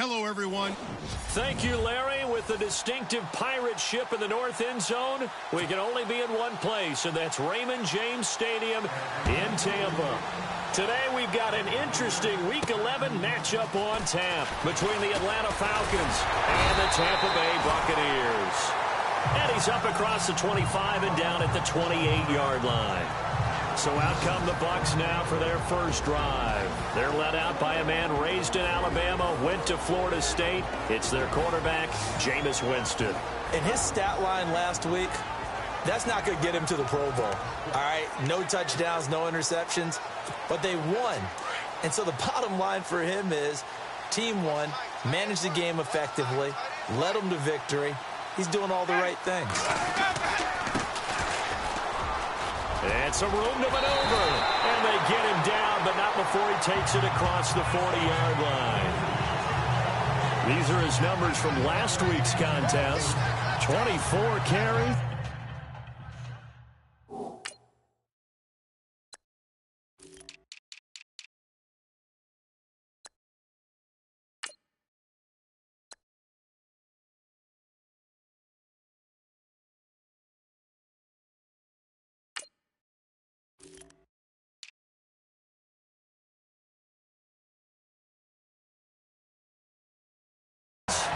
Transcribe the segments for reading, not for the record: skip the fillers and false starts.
Hello, everyone. Thank you, Larry. With the distinctive pirate ship in the north end zone, we can only be in one place, and that's Raymond James Stadium in Tampa. Today, we've got an interesting Week 11 matchup on tap between the Atlanta Falcons and the Tampa Bay Buccaneers. And he's up across the 25 and down at the 28-yard line. So out come the Bucs now for their first drive. They're led out by a man raised in Alabama, went to Florida State. It's their quarterback, Jameis Winston. In his stat line last week, that's not going to get him to the Pro Bowl. All right, no touchdowns, no interceptions, but they won. And so the bottom line for him is team won, managed the game effectively, led them to victory. He's doing all the right things. And some room to maneuver. And they get him down, but not before he takes it across the 40-yard line. These are his numbers from last week's contest. 24 carry.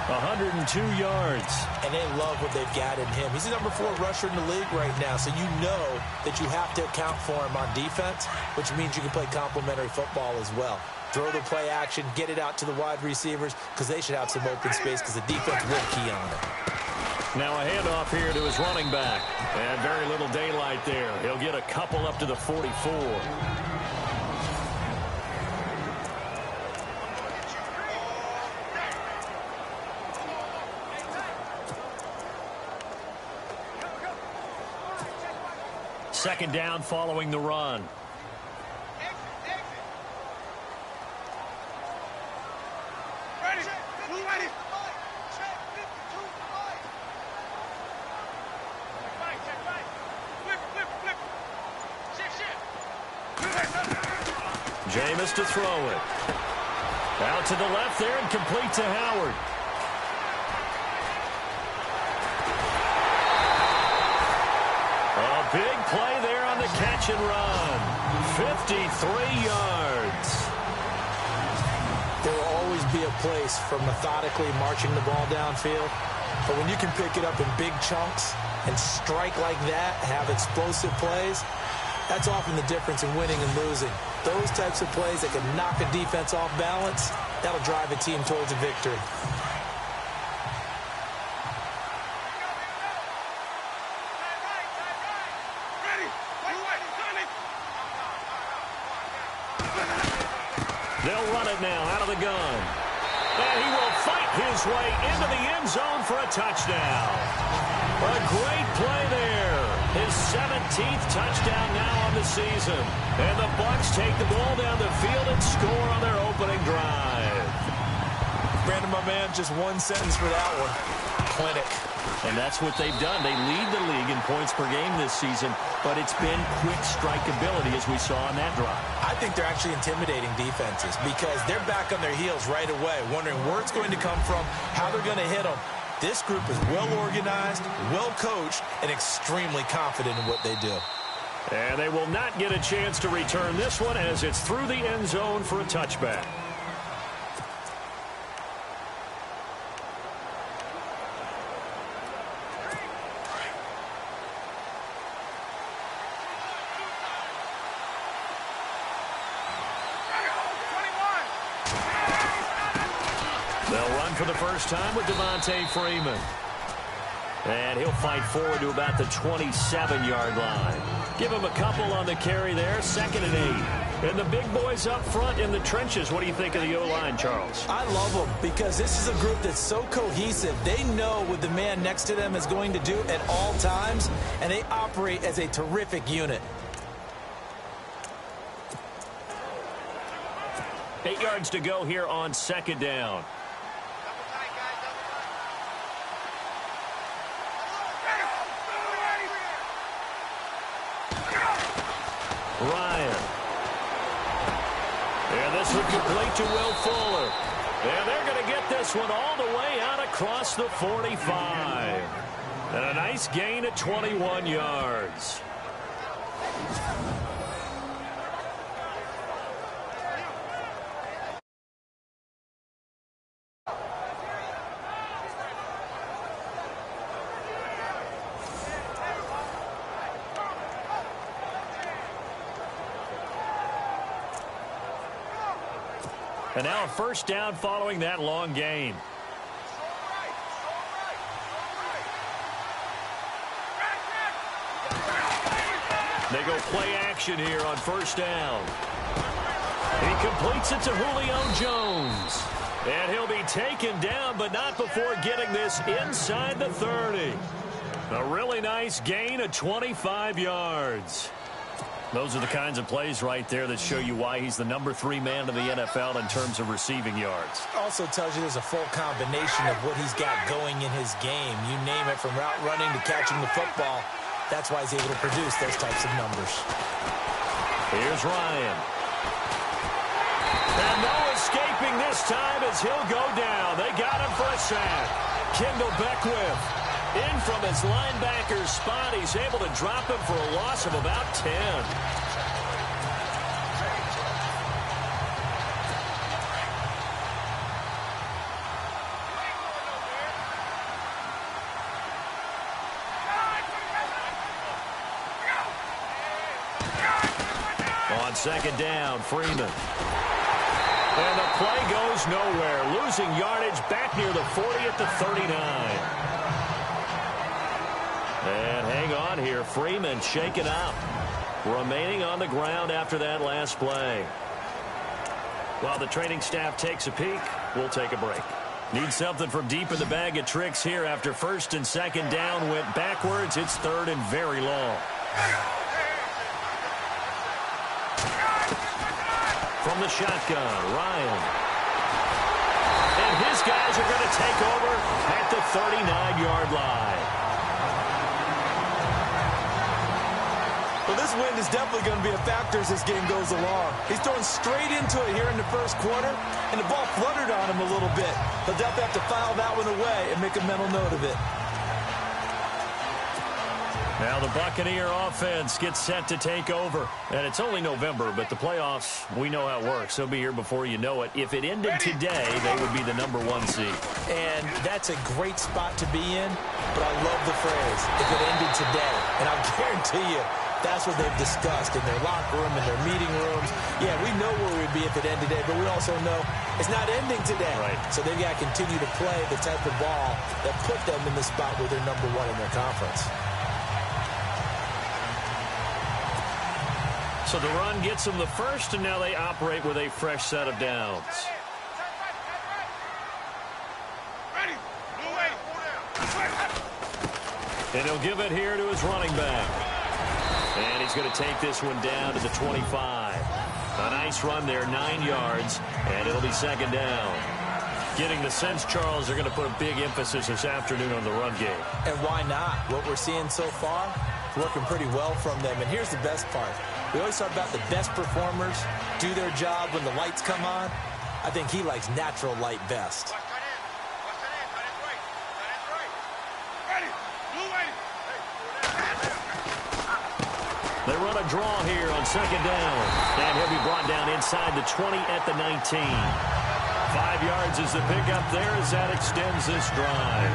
.102 yards. And they love what they've got in him. He's the number 4 rusher in the league right now, so you know that you have to account for him on defense, which means you can play complementary football as well. Throw the play action, get it out to the wide receivers, because they should have some open space because the defense will key on it. Now a handoff here to his running back. And very little daylight there. He'll get a couple up to the 44. Second down following the run. Jameis to throw it. Out to the left there and complete to Howard. A big play there on the catch and run. 53 yards. There will always be a place for methodically marching the ball downfield. But when you can pick it up in big chunks and strike like that, have explosive plays, that's often the difference in winning and losing. Those types of plays that can knock a defense off balance, that'll drive a team towards a victory. They'll run it now out of the gun. And he will fight his way into the end zone for a touchdown. A great play there. His 17th touchdown now on the season. And the Bucs take the ball down the field and score on their opening drive. Brandon, my man, just one sentence for that one. Clinic. And that's what they've done. They lead the league in points per game this season, but it's been quick strikeability as we saw on that drive. I think they're actually intimidating defenses because they're back on their heels right away, wondering where it's going to come from, how they're going to hit them. This group is well organized, well coached, and extremely confident in what they do. And they will not get a chance to return this one as it's through the end zone for a touchback. They'll run for the first time with Devontae Freeman. And he'll fight forward to about the 27-yard line. Give him a couple on the carry there, 2nd and 8. And the big boys up front in the trenches. What do you think of the O-line, Charles? I love them because this is a group that's so cohesive. They know what the man next to them is going to do at all times, and they operate as a terrific unit. 8 yards to go here on 2nd down. Ryan. And this will complete to Will Fuller. And they're going to get this one all the way out across the 45. And a nice gain of 21 yards. And now a first down following that long gain. They go play action here on first down. He completes it to Julio Jones. And he'll be taken down, but not before getting this inside the 30. A really nice gain of 25 yards. Those are the kinds of plays right there that show you why he's the #3 man in the NFL in terms of receiving yards. Also tells you there's a full combination of what he's got going in his game. You name it, from route running to catching the football. That's why he's able to produce those types of numbers. Here's Ryan. And no escaping this time as he'll go down. They got him for a sack. Kendall Beckwith. In from his linebacker's spot, he's able to drop him for a loss of about 10. On second down, Freeman. And the play goes nowhere. Losing yardage back near the 40 at the 39. And hang on here. Freeman shaken up. Remaining on the ground after that last play. While the training staff takes a peek, we'll take a break. Need something from deep in the bag of tricks here after first and second down went backwards. It's third and very long. From the shotgun, Ryan. And his guys are going to take over at the 39-yard line. Well, this wind is definitely going to be a factor as this game goes along. He's throwing straight into it here in the first quarter, and the ball fluttered on him a little bit. He'll definitely have to file that one away and make a mental note of it. Now the Buccaneer offense gets set to take over. And it's only November, but the playoffs, we know how it works. They'll be here before you know it. If it ended today, they would be the #1 seed. And that's a great spot to be in, but I love the phrase, if it ended today. And I'll guarantee you, that's what they've discussed in their locker room, in their meeting rooms. Yeah, we know where we'd be if it ended today, but we also know it's not ending today. Right. So they've got to continue to play the type of ball that put them in the spot where they're #1 in their conference. So the run gets them the first, and now they operate with a fresh set of downs. And he'll give it here to his running back. And he's going to take this one down to the 25. A nice run there, 9 yards, and it'll be second down. Getting the sense, Charles, they're going to put a big emphasis this afternoon on the run game. And why not? What we're seeing so far, working pretty well from them. And here's the best part. We always talk about the best performers do their job when the lights come on. I think he likes natural light best. They run a draw here on second down. And he'll be brought down inside the 20 at the 19. 5 yards is the pickup there as that extends this drive.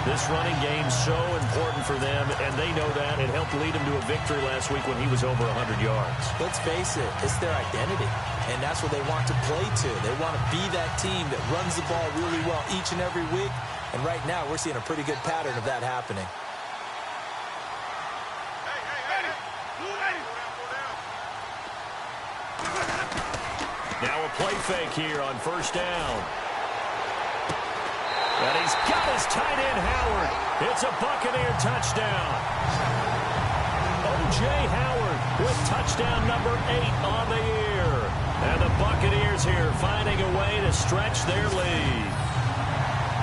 This running game so important for them, and they know that. It helped lead them to a victory last week when he was over 100 yards. Let's face it, it's their identity, and that's what they want to play to. They want to be that team that runs the ball really well each and every week, and right now we're seeing a pretty good pattern of that happening. Now a play fake here on first down. And he's got his tight end, Howard. It's a Buccaneer touchdown. O.J. Howard with touchdown number 8 on the year. And the Buccaneers here finding a way to stretch their lead.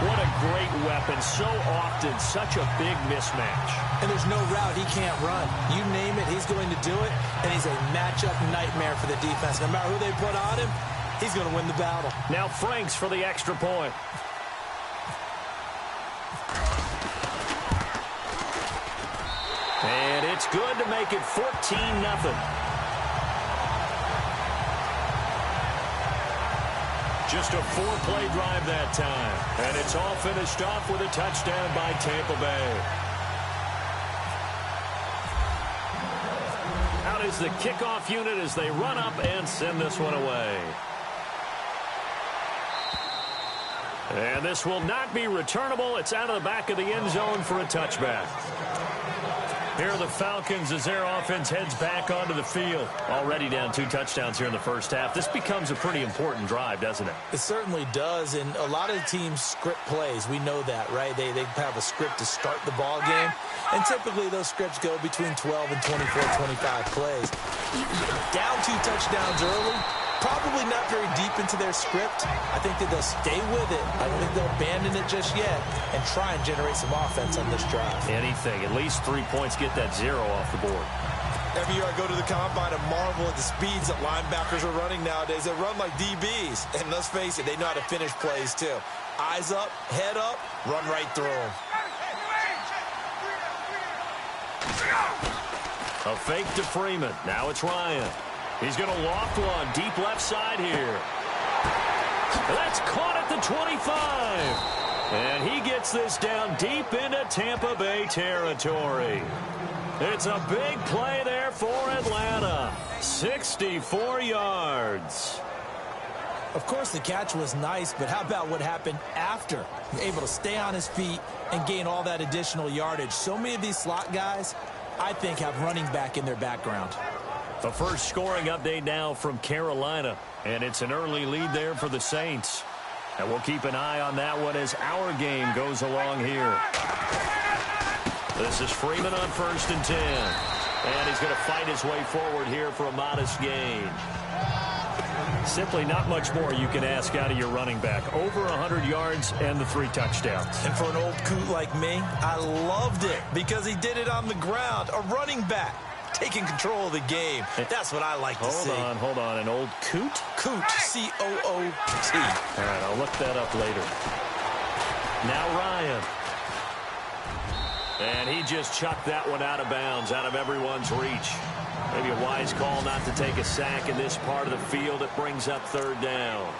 What a great weapon. So often, such a big mismatch. And there's no route he can't run. You name it, he's going to do it. And he's a matchup nightmare for the defense. No matter who they put on him, he's going to win the battle. Now Franks for the extra point. And it's good to make it 14-0. Just a 4-play drive that time. And it's all finished off with a touchdown by Tampa Bay. Out is the kickoff unit as they run up and send this one away. And this will not be returnable. It's out of the back of the end zone for a touchback. Here are the Falcons as their offense heads back onto the field. Already down 2 touchdowns here in the first half. This becomes a pretty important drive, doesn't it? It certainly does, and a lot of teams script plays. We know that, right? They have a script to start the ball game, and typically those scripts go between 12 and 24, 25 plays. Down 2 touchdowns early, probably not very deep into their script. I think that they'll stay with it. I don't think they'll abandon it just yet and try and generate some offense on this drive. Anything. At least 3 points, get that 0 off the board. Every year I go to the combine and marvel at the speeds that linebackers are running nowadays. They run like DBs. And let's face it, they know how to finish plays too. Eyes up, head up, run right through them. A fake to Freeman. Now it's Ryan. He's going to loft one deep left side here. That's caught at the 25. And he gets this down deep into Tampa Bay territory. It's a big play there for Atlanta. 64 yards. Of course, the catch was nice, but how about what happened after? Able to stay on his feet and gain all that additional yardage. So many of these slot guys, I think, have running back in their background. The first scoring update now from Carolina, and it's an early lead there for the Saints. And we'll keep an eye on that one as our game goes along here. This is Freeman on 1st and 10. And he's going to fight his way forward here for a modest gain. Simply not much more you can ask out of your running back. Over 100 yards and the 3 touchdowns. And for an old coot like me, I loved it because he did it on the ground. A running back taking control of the game. That's what I like to see. Hold on. An old coot? Coot, C-O-O-T. All right, I'll look that up later. Now Ryan. And he just chucked that one out of bounds, out of everyone's reach. Maybe a wise call not to take a sack in this part of the field. It brings up 3rd down.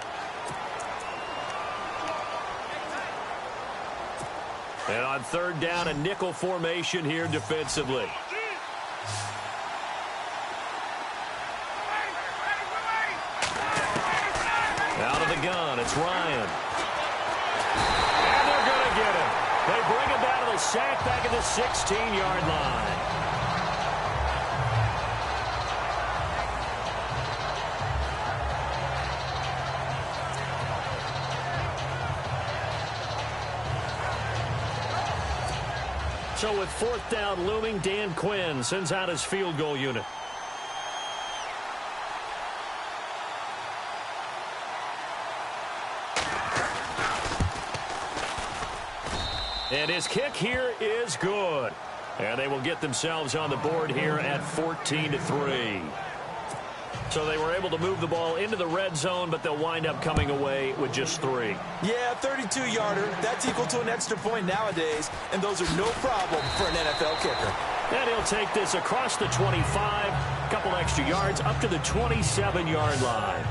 And on 3rd down, a nickel formation here defensively. Out of the gun, it's Ryan. And they're going to get him. They bring him down to the sack back at the 16-yard line. So with 4th down looming, Dan Quinn sends out his field goal unit. And his kick here is good. And they will get themselves on the board here at 14-3. So they were able to move the ball into the red zone, but they'll wind up coming away with just 3. Yeah, 32-yarder. That's equal to an extra point nowadays, and those are no problem for an NFL kicker. And he'll take this across the 25, a couple extra yards, up to the 27-yard line.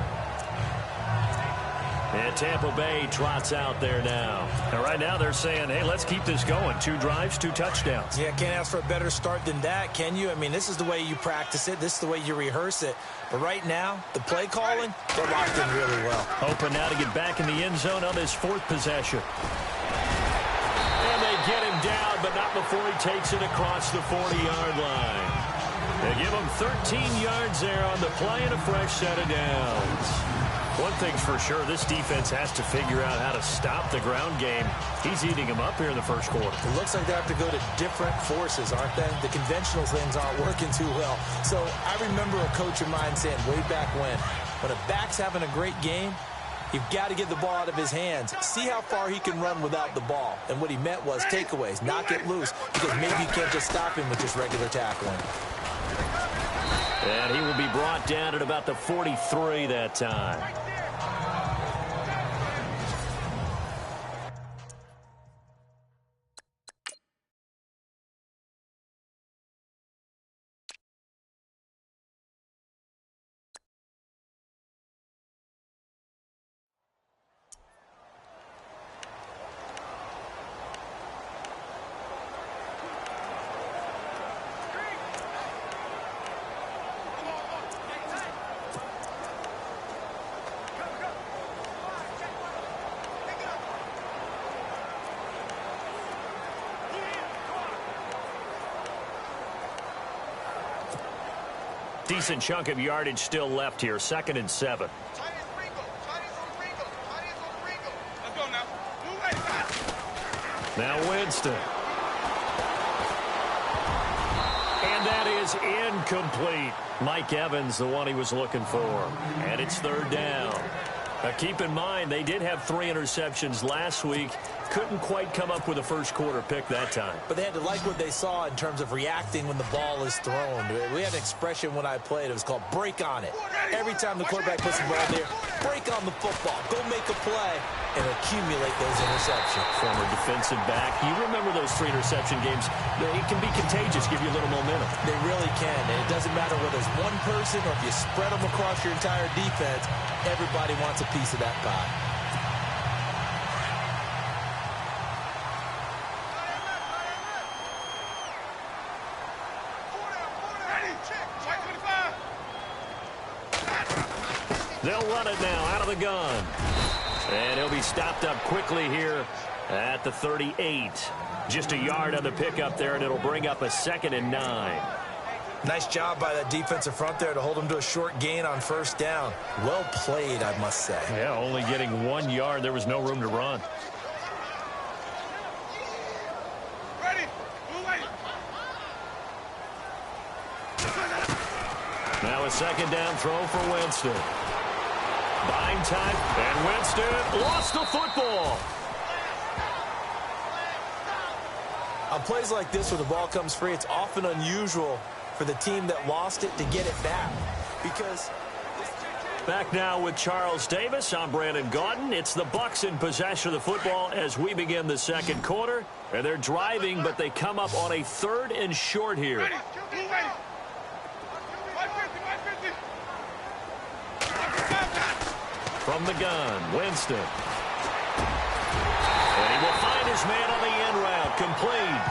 And Tampa Bay trots out there now. And right now they're saying, hey, let's keep this going. 2 drives, 2 touchdowns. Yeah, can't ask for a better start than that, can you? I mean, this is the way you practice it. This is the way you rehearse it. But right now, the play calling, they're locked in really well. Hoping now to get back in the end zone on this 4th possession. And they get him down, but not before he takes it across the 40-yard line. They give him 13 yards there on the play and a fresh set of downs. One thing's for sure, this defense has to figure out how to stop the ground game. He's eating them up here in the first quarter. It looks like they have to go to different forces, aren't they? The conventional things aren't working too well. So I remember a coach of mine saying way back when a back's having a great game, you've got to get the ball out of his hands. See how far he can run without the ball. And what he meant was takeaways, knock it loose, because maybe you can't just stop him with just regular tackling. And he will be brought down at about the 43 that time. Decent chunk of yardage still left here. 2nd and 7. Now Winston. And that is incomplete. Mike Evans, the one he was looking for. And it's 3rd down. Now keep in mind, they did have 3 interceptions last week. Couldn't quite come up with a first quarter pick that time. But they had to like what they saw in terms of reacting when the ball is thrown. We had an expression when I played. It was called break on it. Every time the quarterback puts the ball there, break on the football. Go make a play and accumulate those interceptions. Former defensive back. You remember those 3 interception games. It can be contagious, give you a little momentum. They really can. And it doesn't matter whether it's one person or if you spread them across your entire defense. Everybody wants a piece of that pie. They'll run it now out of the gun. And he'll be stopped up quickly here at the 38. Just a yard on the pickup there, and it'll bring up a 2nd and 9. Nice job by that defensive front there to hold him to a short gain on 1st down. Well played, I must say. Yeah, only getting 1 yard. There was no room to run. Now a 2nd down throw for Winston. Buying time, and Winston lost the football. On plays like this where the ball comes free, it's often unusual for the team that lost it to get it back. Because back now with Charles Davis, I'm Brandon Gaudin. It's the Bucs in possession of the football as we begin the 2nd quarter. And they're driving, but they come up on a 3rd and short here. From the gun, Winston. And he will find his man on the end route, complete.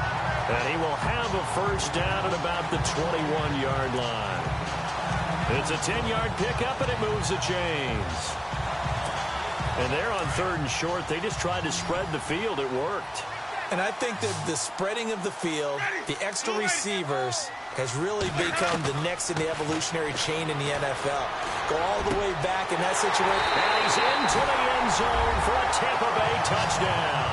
And he will have a 1st down at about the 21-yard line. It's a 10-yard pickup, and it moves the chains. And they're on 3rd and short. They just tried to spread the field. It worked. And I think that the spreading of the field, the extra receivers, has really become the next in the evolutionary chain in the NFL. Go all the way back in that situation. And he's into the end zone for a Tampa Bay touchdown.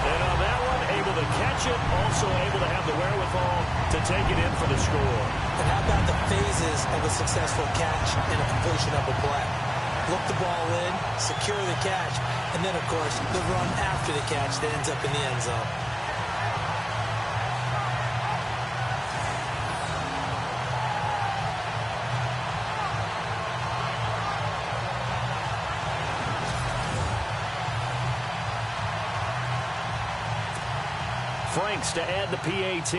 And on that one, able to catch it, also able to have the wherewithal to take it in for the score. And how about the phases of a successful catch and a completion of a play? Look the ball in, secure the catch, and then, of course, the run after the catch that ends up in the end zone. Franks to add the PAT.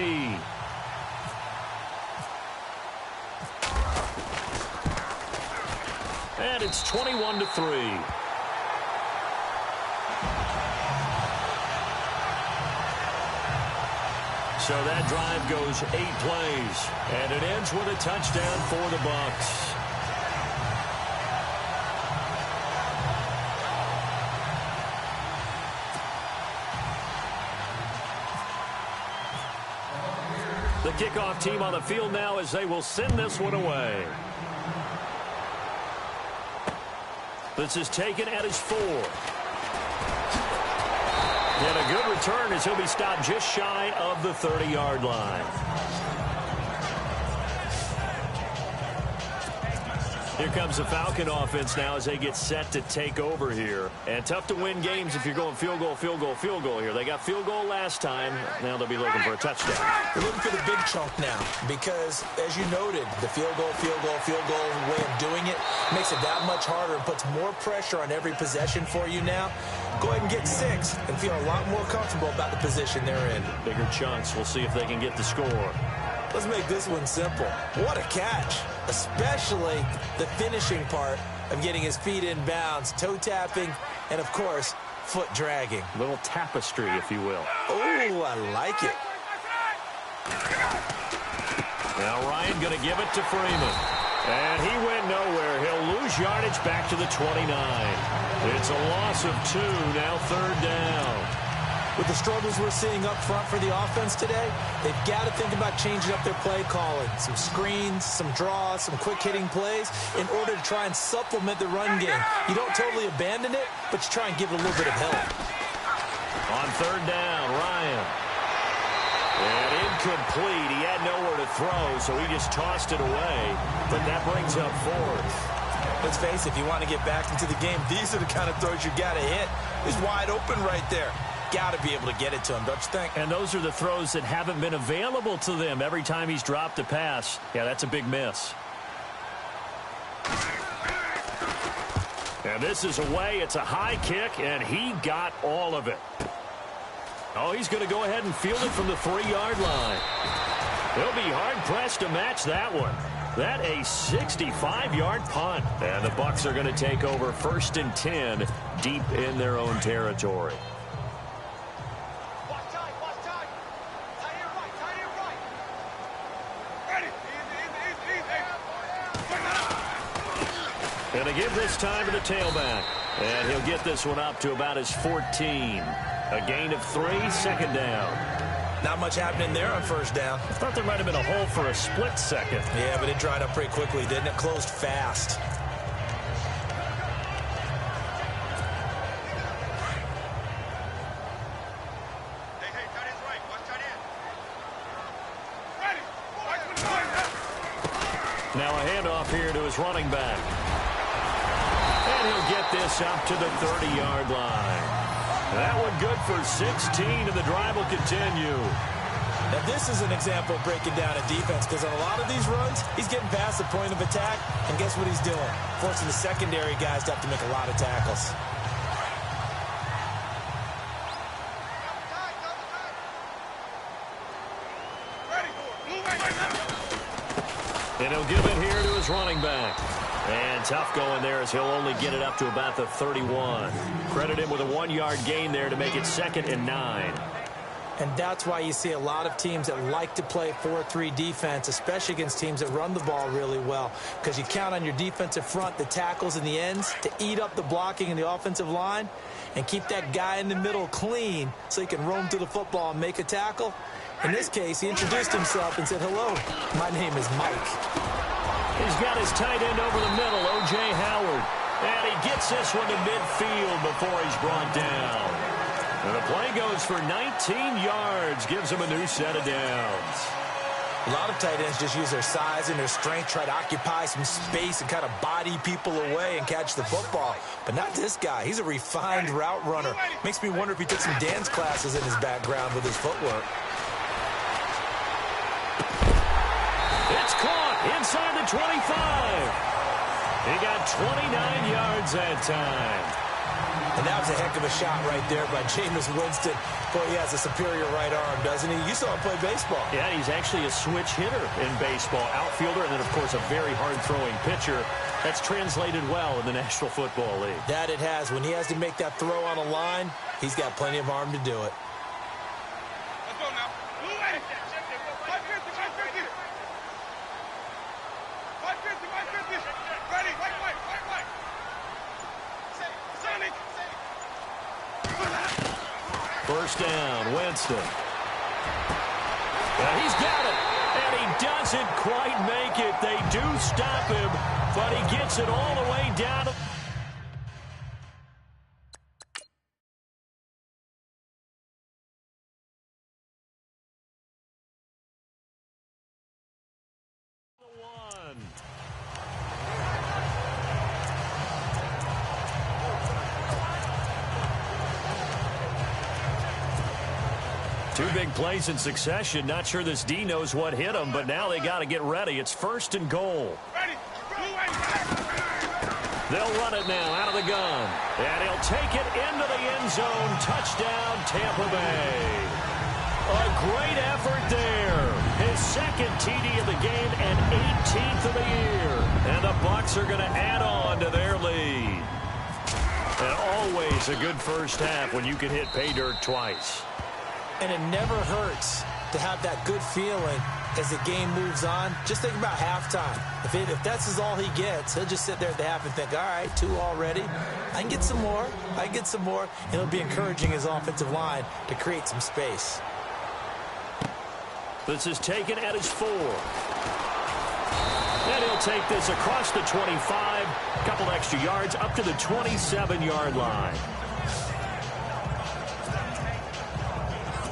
And it's 21-3. So that drive goes 8 plays. And it ends with a touchdown for the Bucs. The kickoff team on the field now as they will send this one away. This is taken at his 4. And a good return as he'll be stopped just shy of the 30-yard line. Here comes the Falcon offense now as they get set to take over here. And tough to win games if you're going field goal, field goal, field goal here. They got field goal last time. Now they'll be looking for a touchdown. They're looking for the big chunk now because, as you noted, the field goal way of doing it makes it that much harder and puts more pressure on every possession for you now. Go ahead and get 6 and feel a lot more comfortable about the position they're in. Bigger chunks. We'll see if they can get the score. Let's make this one simple. What a catch, especially the finishing part of getting his feet in bounds, toe tapping, and, of course, foot dragging. A little tapestry, if you will. Oh, I like it. Now Ryan going to give it to Freeman. And he went nowhere. He'll lose yardage back to the 29. It's a loss of 2, now 3rd down. With the struggles we're seeing up front for the offense today, they've got to think about changing up their play calling. Some screens, some draws, some quick-hitting plays in order to try and supplement the run game. You don't totally abandon it, but you try and give it a little bit of help. On third down, Ryan. And incomplete. He had nowhere to throw, so he just tossed it away. But that brings up fourth. Let's face it, if you want to get back into the game, these are the kind of throws you got to hit. He's wide open right there. Got to be able to get it to him, don't you think? And those are the throws that haven't been available to them every time he's dropped a pass. Yeah, that's a big miss. And this is away. It's a high kick, and he got all of it. Oh, he's going to go ahead and field it from the 3-yard line. He'll be hard-pressed to match that one. That a 65-yard punt. And the Bucs are going to take over 1st and 10 deep in their own territory. Going to give this time to the tailback. And he'll get this one up to about his 14. A gain of 3, 2nd down. Not much happening there on 1st down. I thought there might have been a hole for a split second. Yeah, but it dried up pretty quickly, didn't it? Closed fast. Now a handoff here to his running back. And he'll get this up to the 30-yard line. That one good for 16, and the drive will continue. Now, this is an example of breaking down a defense, because on a lot of these runs, he's getting past the point of attack, and guess what he's doing? Forcing the secondary guys to have to make a lot of tackles. And he'll give it here to his running back. And tough going there as he'll only get it up to about the 31. Credit him with a 1-yard gain there to make it 2nd and 9. And that's why you see a lot of teams that like to play 4-3 defense, especially against teams that run the ball really well, because you count on your defensive front, the tackles and the ends, to eat up the blocking in the offensive line and keep that guy in the middle clean so he can roam to the football and make a tackle. In this case, he introduced himself and said, "Hello, my name is Mike." He's got his tight end over the middle, O.J. Howard. And he gets this one to midfield before he's brought down. And the play goes for 19 yards, gives him a new set of downs. A lot of tight ends just use their size and their strength, try to occupy some space and kind of body people away and catch the football. But not this guy. He's a refined route runner. Makes me wonder if he took some dance classes in his background with his footwork. It's caught inside the 25. He got 29 yards that time. And that was a heck of a shot right there by Jameis Winston. Boy, he has a superior right arm, doesn't he? You saw him play baseball. Yeah, he's actually a switch hitter in baseball. Outfielder, and then, of course, a very hard-throwing pitcher. That's translated well in the National Football League. That it has. When he has to make that throw on a line, he's got plenty of arm to do it. Let's go now. Ready, right. Sonic. First down, Winston. And he's got it. And he doesn't quite make it. They do stop him, but he gets it all the way down. Two big plays in succession. Not sure this D knows what hit him, but now they got to get ready. It's 1st and goal. They'll run it now out of the gun. And he'll take it into the end zone. Touchdown, Tampa Bay. A great effort there. His 2nd TD of the game and 18th of the year. And the Bucs are going to add on to their lead. And always a good first half when you can hit pay dirt twice. And it never hurts to have that good feeling as the game moves on, just think about halftime. If that's all he gets, he'll just sit there at the half and think, all right, 2 already. I can get some more. And it'll be encouraging his offensive line to create some space. This is taken at his 4. And he'll take this across the 25, a couple extra yards up to the 27-yard line.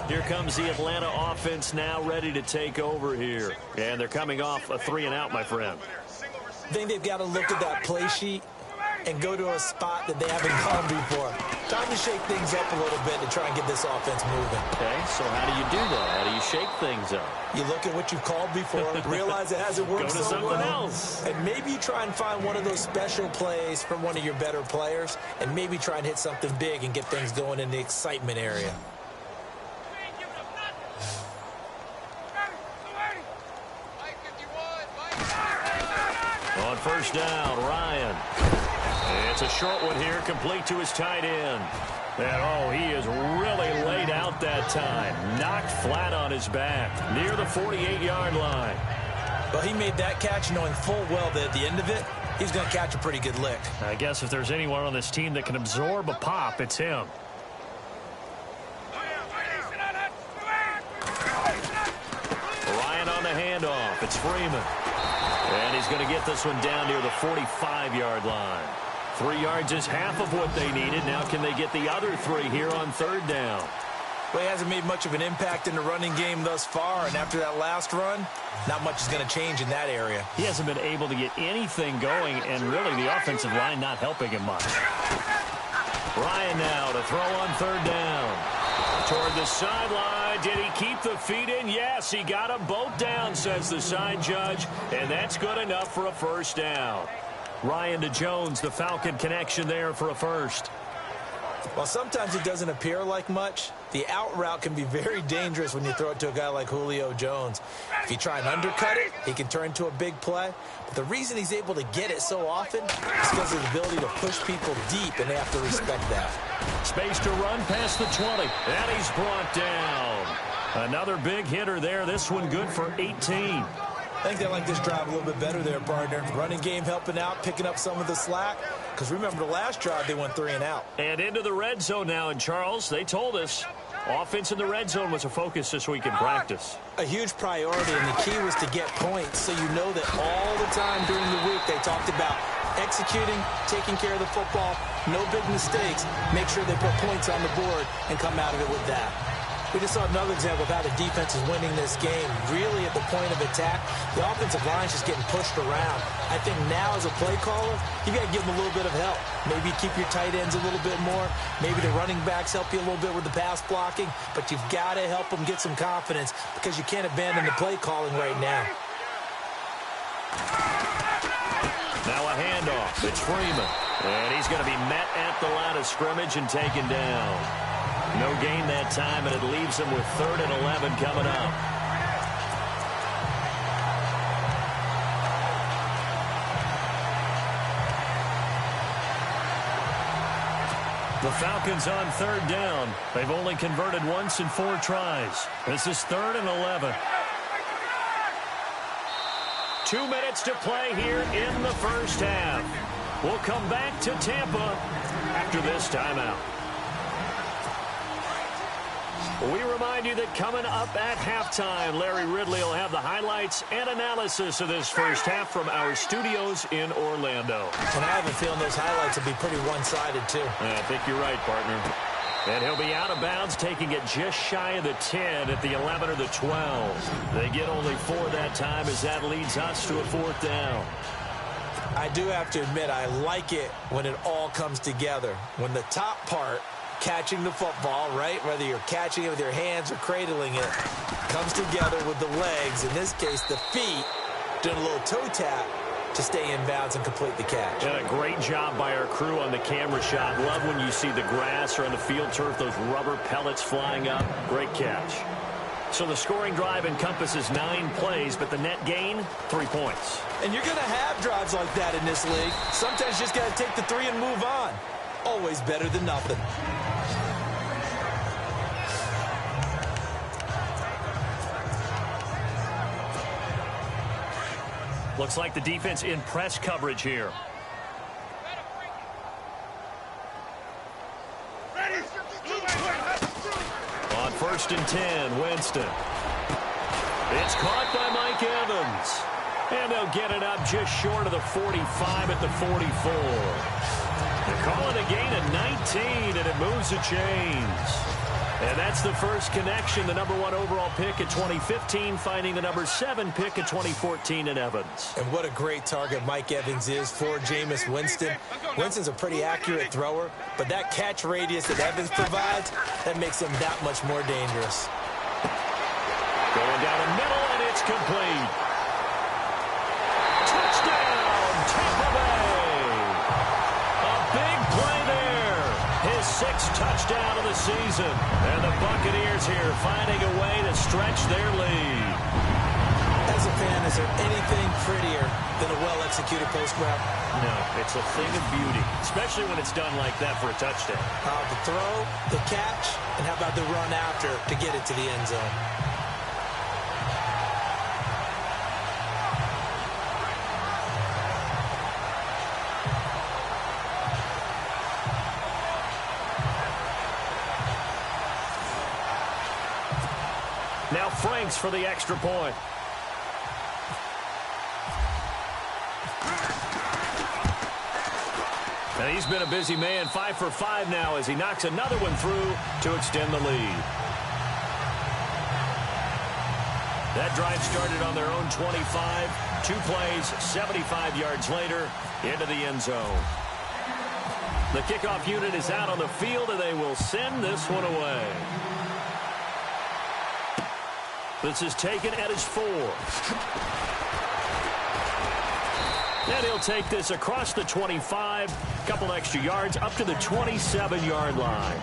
Here comes the Atlanta offense now ready to take over here. And they're coming off a 3-and-out, my friend. I think they've got to look at that play sheet and go to a spot that they haven't gone before. Time to shake things up a little bit to try and get this offense moving. Okay, so how do you do that? How do you shake things up? You look at what you've called before, realize it hasn't worked Go to so something well, else. and maybe you try and find one of those special plays from one of your better players, and maybe try and hit something big and get things going in the excitement area. On first down, Ryan. It's a short one here, complete to his tight end. And, he is really laid out that time. Knocked flat on his back, near the 48-yard line. Well, he made that catch knowing full well that at the end of it, he's going to catch a pretty good lick. I guess if there's anyone on this team that can absorb a pop, it's him. Ryan on the handoff. It's Freeman. And he's going to get this one down near the 45-yard line. 3 yards is half of what they needed. Now can they get the other 3 here on third down? Well, he hasn't made much of an impact in the running game thus far, and after that last run, not much is going to change in that area. He hasn't been able to get anything going, and really the offensive line not helping him much. Ryan now to throw on third down. Toward the sideline. Did he keep the feet in? Yes, he got them both down, says the side judge, and that's good enough for a first down. Ryan to Jones, the Falcon connection there for a first. While sometimes it doesn't appear like much, the out route can be very dangerous when you throw it to a guy like Julio Jones. If you try and undercut it, he can turn into a big play. But the reason he's able to get it so often is because of his ability to push people deep, and they have to respect that. Space to run past the 20, and he's brought down. Another big hitter there. This one good for 18. I think they like this drive a little bit better there, partner. Running game helping out, picking up some of the slack. Because remember, the last drive, they went 3 and out. And into the red zone now. And, Charles, they told us offense in the red zone was a focus this week in practice. A huge priority, and the key was to get points. So you know that all the time during the week they talked about executing, taking care of the football, no big mistakes. Make sure they put points on the board and come out of it with that. We just saw another example of how the defense is winning this game. Really at the point of attack, the offensive line is just getting pushed around. I think now as a play caller, you got to give them a little bit of help. Maybe keep your tight ends a little bit more. Maybe the running backs help you a little bit with the pass blocking. But you've got to help them get some confidence because you can't abandon the play calling right now. Now a handoff. It's Freeman. And he's going to be met at the line of scrimmage and taken down. No gain that time, and it leaves him with 3rd and 11 coming up. The Falcons on 3rd down. They've only converted once in 4 tries. This is 3rd and 11. 2 minutes to play here in the first half. We'll come back to Tampa after this timeout. We remind you that coming up at halftime, Larry Ridley will have the highlights and analysis of this first half from our studios in Orlando. And I have a feeling those highlights will be pretty one-sided, too. I think you're right, partner. And he'll be out of bounds, taking it just shy of the 10 at the 11 or the 12. They get only 4 that time as that leads us to a 4th down. I do have to admit, I like it when it all comes together. When the top part, catching the football, right, whether you're catching it with your hands or cradling it, comes together with the legs, in this case the feet, doing a little toe tap to stay in bounds and complete the catch. And a great job by our crew on the camera shot. Love when you see the grass or on the field turf, those rubber pellets flying up. Great catch. So the scoring drive encompasses 9 plays, but the net gain, 3 points. And you're going to have drives like that in this league. Sometimes you just got to take the 3 and move on. Always better than nothing. Looks like the defense in press coverage here. On 1st and 10, Winston. It's caught by Mike Evans. And they'll get it up just short of the 45 at the 44. They call it a gain of 19, and it moves the chains. And that's the first connection, the number 1 overall pick in 2015, finding the number 7 pick in 2014 in Evans. And what a great target Mike Evans is for Jameis Winston. Winston's a pretty accurate thrower, but that catch radius that Evans provides, that makes him that much more dangerous. Going down the middle, and it's complete. Touchdown, Tampa Bay. A big play there. His 6th touchdown of the season. And the Buccaneers here finding a way to stretch their lead. As a fan, is there anything prettier than a well-executed post route? No, it's a thing of beauty, especially when it's done like that for a touchdown. The throw, the catch, and how about the run after to get it to the end zone? Now Franks for the extra point. And he's been a busy man, 5 for 5 now as he knocks another one through to extend the lead. That drive started on their own 25. 2 plays, 75 yards later, into the end zone. The kickoff unit is out on the field, and they will send this one away. This is taken at his 4. And he'll take this across the 25, a couple extra yards, up to the 27-yard line.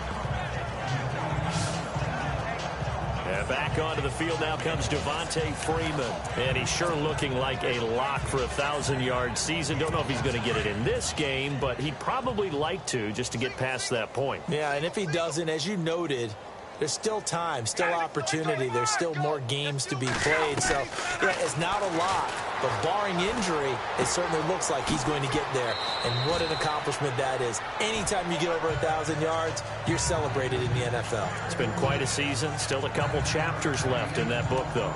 And back onto the field now comes Devontae Freeman. And he's sure looking like a lock for a 1,000-yard season. Don't know if he's going to get it in this game, but he'd probably like to just to get past that point. Yeah, and if he doesn't, as you noted, there's still time, still opportunity. There's still more games to be played. So, yeah, it's not a lot. But barring injury, it certainly looks like he's going to get there. And what an accomplishment that is. Anytime you get over 1,000 yards, you're celebrated in the NFL. It's been quite a season. Still a couple chapters left in that book, though.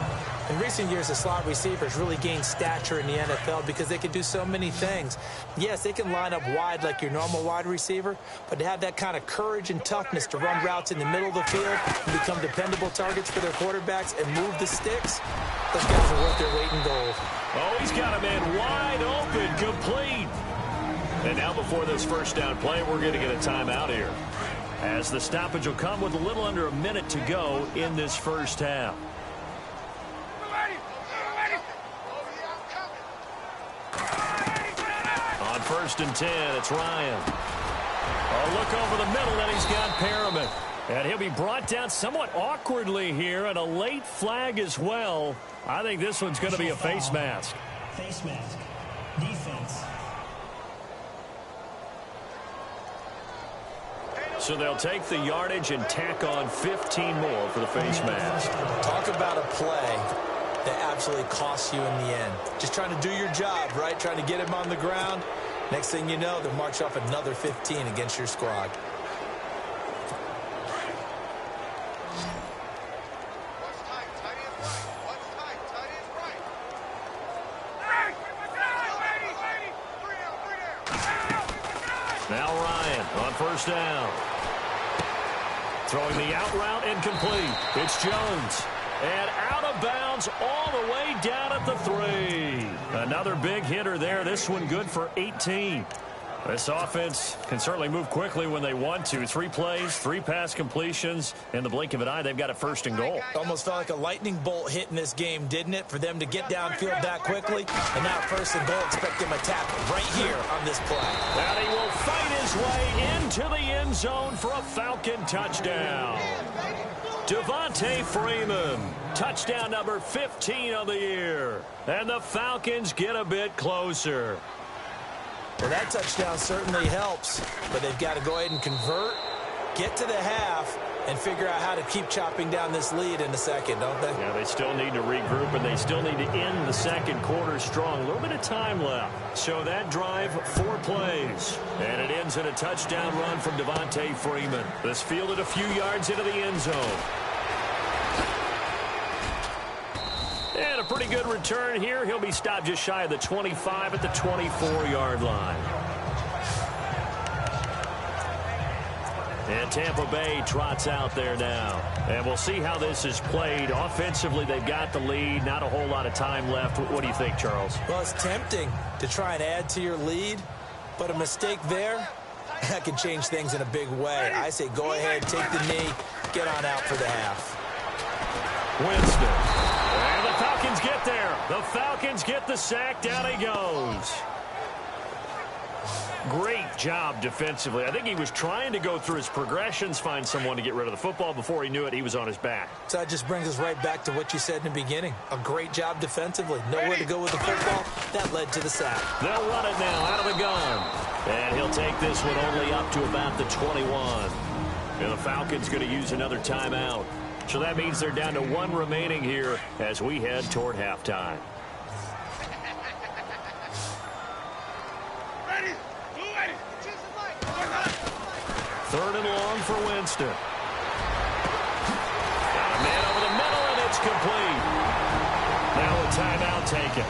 In recent years, the slot receivers really gained stature in the NFL because they can do so many things. Yes, they can line up wide like your normal wide receiver, but to have that kind of courage and toughness to run routes in the middle of the field and become dependable targets for their quarterbacks and move the sticks, those guys are worth their weight in gold. Oh, he's got a man wide open, complete. And now before this first down play, we're going to get a timeout here, as the stoppage will come with a little under a minute to go in this first half. On 1st and 10, it's Ryan. A look over the middle, and he's got Perriman. And he'll be brought down somewhat awkwardly here, and a late flag as well. I think this one's going to be a face mask. Face mask. Defense. So they'll take the yardage and tack on 15 more for the face mask. Talk about a play that absolutely costs you in the end. Just trying to do your job, right? Trying to get him on the ground. Next thing you know, they'll march off another 15 against your squad. Now Ryan on 1st down. Throwing the out route incomplete. It's Jones. And out of bounds all the way down at the 3. Another big hitter there. This one good for 18. This offense can certainly move quickly when they want to. 3 plays, 3 pass completions. In the blink of an eye, they've got a 1st and goal. Almost felt like a lightning bolt hit in this game, didn't it? For them to get downfield that quickly. And now 1st and goal, expect him a tackle right here on this play. And he will fight his way into the end zone for a Falcon touchdown. Devontae Freeman, touchdown number 15 of the year. And the Falcons get a bit closer. Well, that touchdown certainly helps, but they've got to go ahead and convert, get to the half, and figure out how to keep chopping down this lead in the second, don't they? Yeah, they still need to regroup, and they still need to end the second quarter strong. A little bit of time left. So that drive, 4 plays. And it ends in a touchdown run from Devontae Freeman. This fielded a few yards into the end zone. And a pretty good return here. He'll be stopped just shy of the 25 at the 24-yard line. And Tampa Bay trots out there now. And we'll see how this is played. Offensively, they've got the lead. Not a whole lot of time left. What do you think, Charles? Well, it's tempting to try and add to your lead, but a mistake there, that can change things in a big way. I say go ahead, take the knee, get on out for the half. Winston. And the Falcons get there. The Falcons get the sack. Down he goes. Great job defensively. I think he was trying to go through his progressions, find someone to get rid of the football. Before he knew it, he was on his back. So that just brings us right back to what you said in the beginning. A great job defensively. Nowhere to go with the football. That led to the sack. They'll run it now out of the gun. And he'll take this one only up to about the 21. And the Falcons going to use another timeout. So that means they're down to 1 remaining here as we head toward halftime. Third and long for Winston. Got a man over the middle, and it's complete. Now a timeout taken.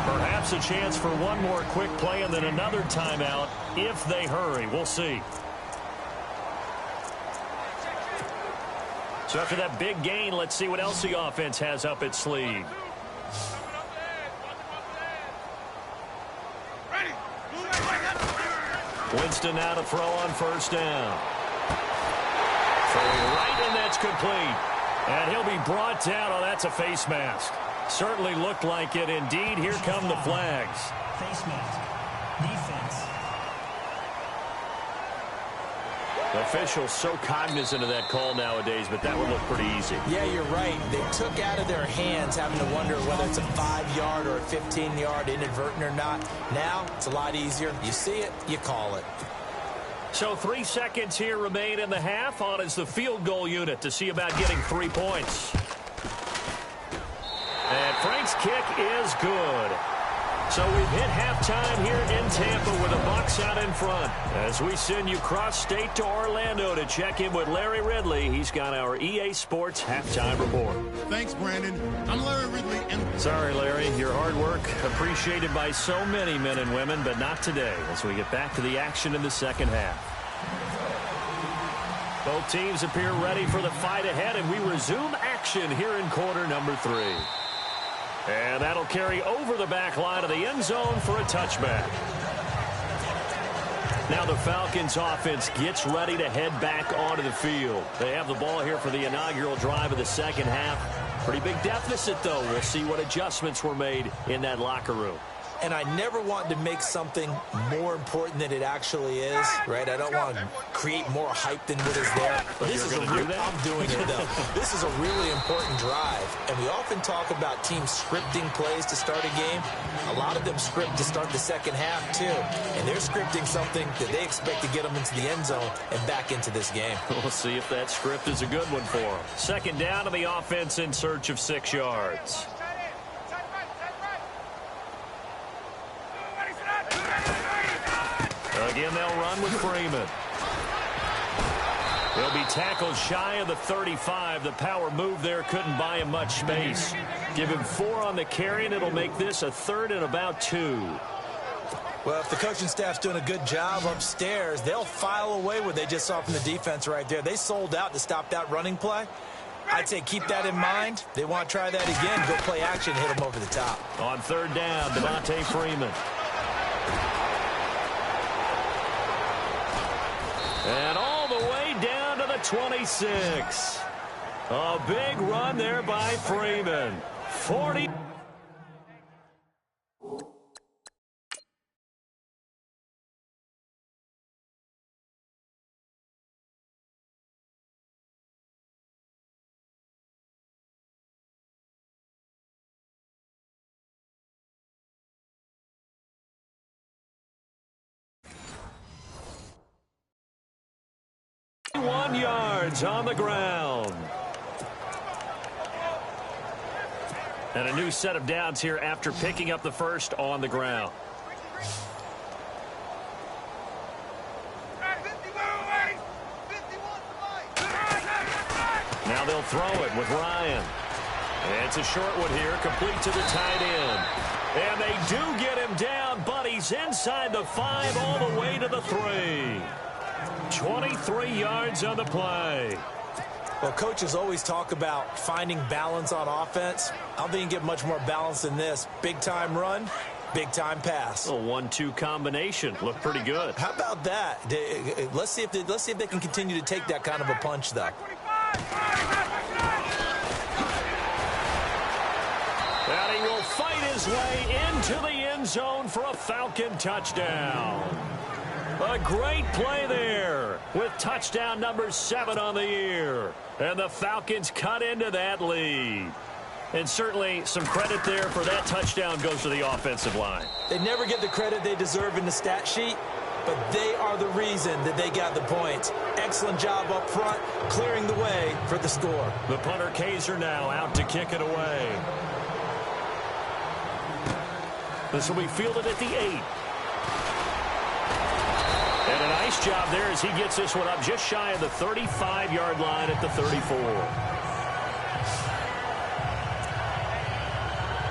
Perhaps a chance for one more quick play and then another timeout if they hurry. We'll see. So after that big gain, let's see what else the offense has up its sleeve. Winston now to throw on first down. Throwing right, and that's complete. And he'll be brought down. Oh, that's a face mask. Certainly looked like it. Indeed, here come the flags. Face mask. Defense. The officials so cognizant of that call nowadays, but that would look pretty easy. Yeah, you're right. They took out of their hands having to wonder whether it's a 5-yard or a 15-yard inadvertent or not. Now, it's a lot easier. You see it, you call it. So 3 seconds here remain in the half. On is the field goal unit to see about getting 3 points. And Frank's kick is good. So we've hit halftime here in Tampa with the Bucs out in front. As we send you cross-state to Orlando to check in with Larry Ridley. He's got our EA Sports halftime report. Thanks, Brandon. I'm Larry Ridley. And sorry, Larry. Your hard work appreciated by so many men and women, but not today as we get back to the action in the second half. Both teams appear ready for the fight ahead, and we resume action here in quarter number 3. And that'll carry over the back line of the end zone for a touchback. Now the Falcons offense gets ready to head back onto the field. They have the ball here for the inaugural drive of the second half. Pretty big deficit, though. We'll see what adjustments were made in that locker room. And I never want to make something more important than it actually is, right? I don't want to create more hype than what is there. But this is I'm doing it, though. This is a really important drive. And we often talk about teams scripting plays to start a game. A lot of them script to start the second half, too. And they're scripting something that they expect to get them into the end zone and back into this game. We'll see if that script is a good one for them. Second down to the offense in search of 6 yards. Again, they'll run with Freeman. He'll be tackled shy of the 35. The power move there couldn't buy him much space. Give him 4 on the carry, and it'll make this a 3rd and about 2. Well, if the coaching staff's doing a good job upstairs, they'll file away what they just saw from the defense right there. They sold out to stop that running play. I'd say keep that in mind. They want to try that again. Go play action, hit them over the top. On 3rd down, Devontae Freeman. And all the way down to the 26. A big run there by Freeman. 40. yards on the ground. And a new set of downs here after picking up the first on the ground. Now they'll throw it with Ryan. It's a short one here, complete to the tight end. And they do get him down, but he's inside the 5 all the way to the 3. 23 yards on the play. Well, coaches always talk about finding balance on offense. I don't think you can get much more balance than this. Big-time run, big-time pass. A 1-2 combination. Looked pretty good. How about that? Let's see if they can continue to take that kind of a punch, though. And he will fight his way into the end zone for a Falcon touchdown. A great play there with touchdown number 7 on the year. And the Falcons cut into that lead. And certainly some credit there for that touchdown goes to the offensive line. They never get the credit they deserve in the stat sheet, but they are the reason that they got the points. Excellent job up front, clearing the way for the score. The punter Kaiser now out to kick it away. This will be fielded at the 8. And a nice job there as he gets this one up just shy of the 35-yard line at the 34.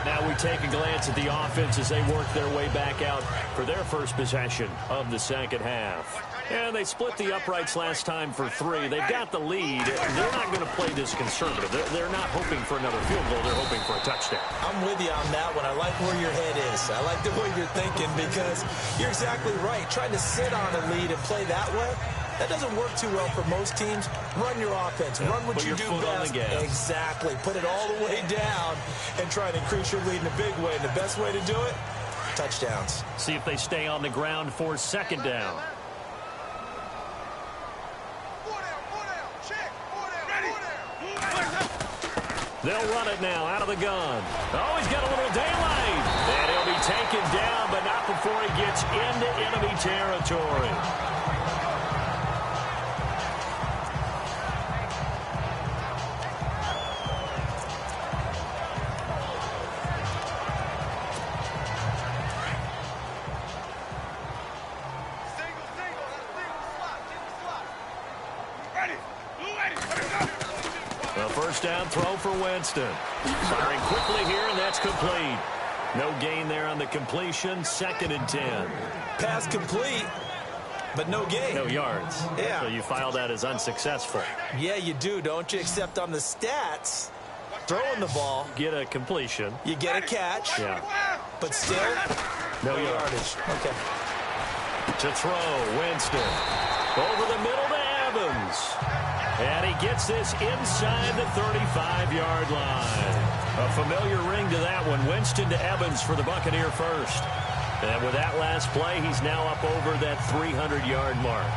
Now we take a glance at the offense as they work their way back out for their first possession of the second half. And they split the uprights last time for 3. They've got the lead. They're not going to play this conservative. They're not hoping for another field goal. They're hoping for a touchdown. I'm with you on that one. I like where your head is. I like the way you're thinking because you're exactly right. Trying to sit on a lead and play that way, that doesn't work too well for most teams. Run your offense. Run what you do best. Exactly. Put it all the way down and try to increase your lead in a big way. And the best way to do it, touchdowns. See if they stay on the ground for second down. They'll run it now out of the gun. Oh, he's got a little daylight. And he'll be taken down, but not before he gets into enemy territory. First down throw for Winston. Firing quickly here, and that's complete. No gain there on the completion. 2nd and 10. Pass complete, but no gain. No yards. Yeah. So you file that as unsuccessful. Yeah, you do, don't you? Except on the stats, throwing the ball. Get a completion. You get a catch. Yeah. But still, no yardage. Okay. To throw, Winston. Over the middle to Evans. And he gets this inside the 35-yard line. A familiar ring to that one. Winston to Evans for the Buccaneer first. And with that last play, he's now up over that 300-yard mark.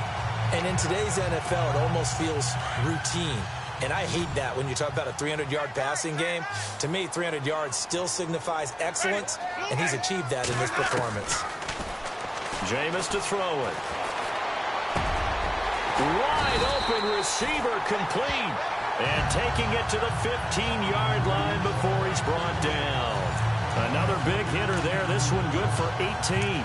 And in today's NFL, it almost feels routine. And I hate that when you talk about a 300-yard passing game. To me, 300 yards still signifies excellence, and he's achieved that in this performance. Jameis to throw it. Wide open receiver complete. And taking it to the 15-yard line before he's brought down. Another big hitter there. This one good for 18.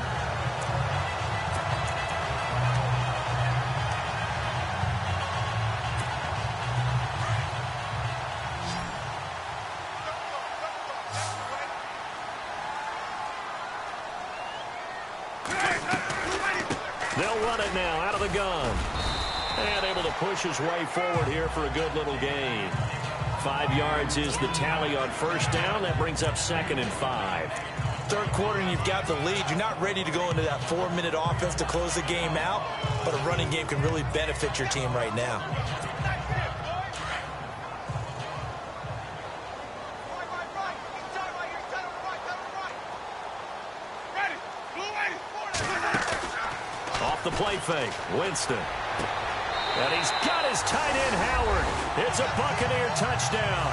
They'll run it now out of the gun. And able to push his way forward here for a good little gain. 5 yards is the tally on first down. That brings up 2nd and 5. Third quarter and you've got the lead. You're not ready to go into that 4-minute offense to close the game out, but a running game can really benefit your team right now. Off the play fake, Winston. And he's got his tight end, Howard. It's a Buccaneer touchdown.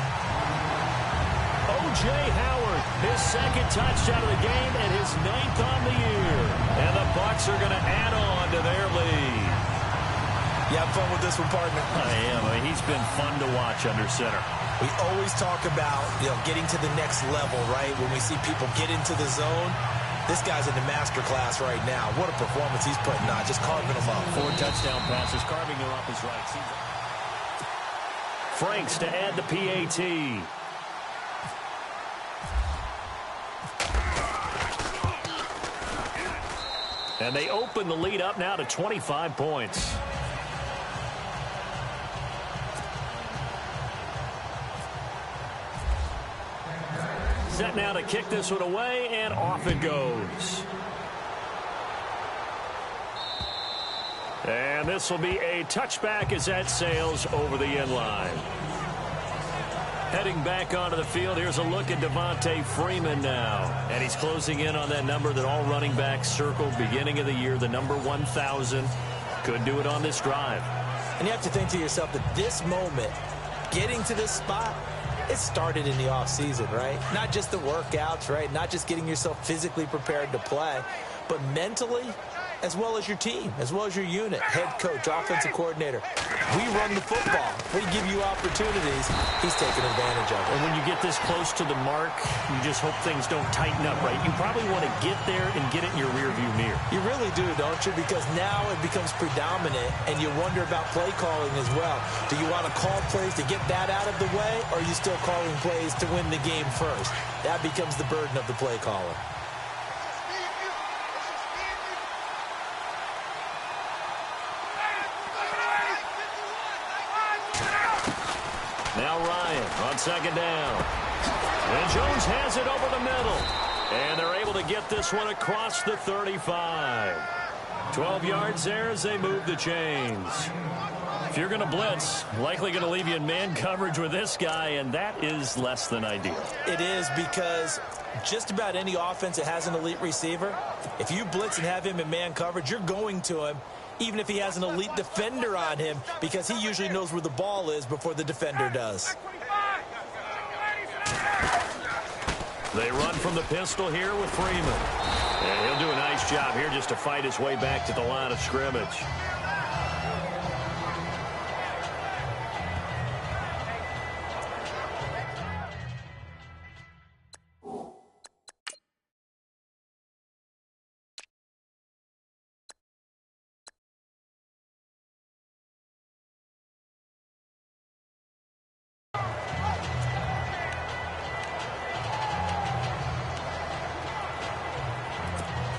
O.J. Howard, his 2nd touchdown of the game and his 9th on the year. And the Bucs are going to add on to their lead. You have fun with this one, partner? I am. I mean, he's been fun to watch under center. We always talk about, getting to the next level, right? When we see people get into the zone, this guy's in the master class right now. What a performance he's putting on, just carving them up. 4 touchdown passes, carving them up his right. Franks to add the PAT. And they open the lead up now to 25 points. Set now to kick this one away, and off it goes. And this will be a touchback as that sails over the end line. Heading back onto the field, here's a look at Devontae Freeman now. And he's closing in on that number that all running backs circled beginning of the year, the number 1,000. Could do it on this drive. And you have to think to yourself that this moment, getting to this spot, it started in the offseason, right? Not just the workouts, right? Not just getting yourself physically prepared to play, but mentally, as well as your team, as well as your unit, head coach, offensive coordinator. We run the football. We give you opportunities. He's taking advantage of it. And when you get this close to the mark, you just hope things don't tighten up, right? You probably want to get there and get it in your rearview mirror. You really do, don't you? Because now it becomes predominant, and you wonder about play calling as well. Do you want to call plays to get that out of the way, or are you still calling plays to win the game first? That becomes the burden of the play caller. Now Ryan on second down. And Jones has it over the middle. And they're able to get this one across the 35. 12 yards there as they move the chains. If you're going to blitz, likely going to leave you in man coverage with this guy, and that is less than ideal. It is, because just about any offense that has an elite receiver, if you blitz and have him in man coverage, you're going to him, even if he has an elite defender on him, because he usually knows where the ball is before the defender does. They run from the pistol here with Freeman. And he'll do a nice job here just to fight his way back to the line of scrimmage.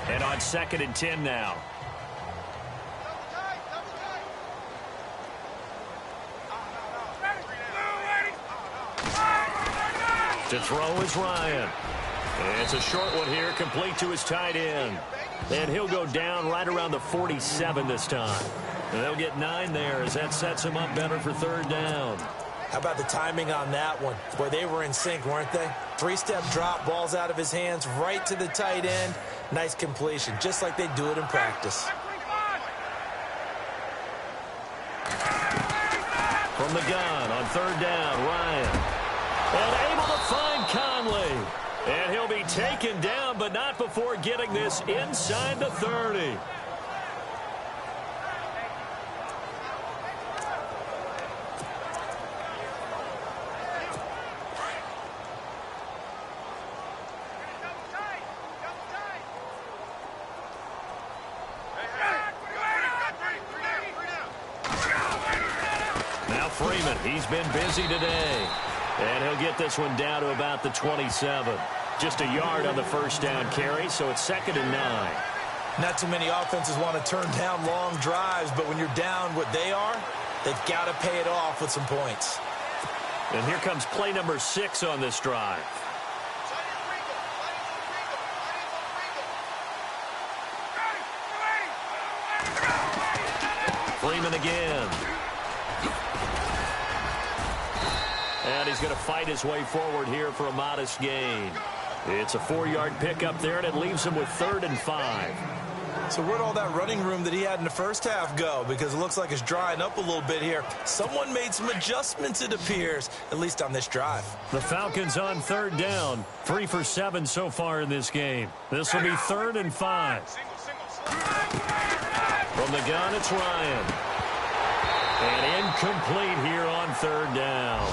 And on 2nd and 10 now. To throw is Ryan. And it's a short one here, complete to his tight end. And he'll go down right around the 47 this time. And they'll get 9 there as that sets him up better for 3rd down. How about the timing on that one? Boy, they were in sync, weren't they? 3-step drop, ball's out of his hands, right to the tight end. Nice completion, just like they do it in practice. From the gun on 3rd down, Ryan. And able to find Conley. And he'll be taken down, but not before getting this inside the 30. Freeman, he's been busy today. And he'll get this one down to about the 27. Just a yard on the 1st down carry, so it's 2nd and 9. Not too many offenses want to turn down long drives, but when you're down what they are, they've got to pay it off with some points. And here comes play number 6 on this drive. Freeman again. And he's going to fight his way forward here for a modest gain. It's a 4-yard pickup there, and it leaves him with 3rd and 5. So where'd all that running room that he had in the first half go? Because it looks like it's drying up a little bit here. Someone made some adjustments, it appears, at least on this drive. The Falcons on 3rd down. 3 for 7 so far in this game. This will be 3rd and 5. From the gun, it's Ryan. And incomplete here on third down.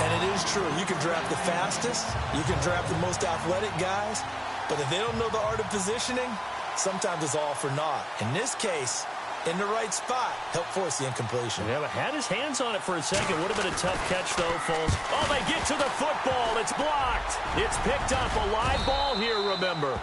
And it is true. You can draft the fastest. You can draft the most athletic guys. But if they don't know the art of positioning, sometimes it's all for naught. In this case, in the right spot, help force the incompletion. Yeah, but had his hands on it for a second. Would have been a tough catch, though, Foles. Oh, they get to the football. It's blocked. It's picked up. A live ball here, remember.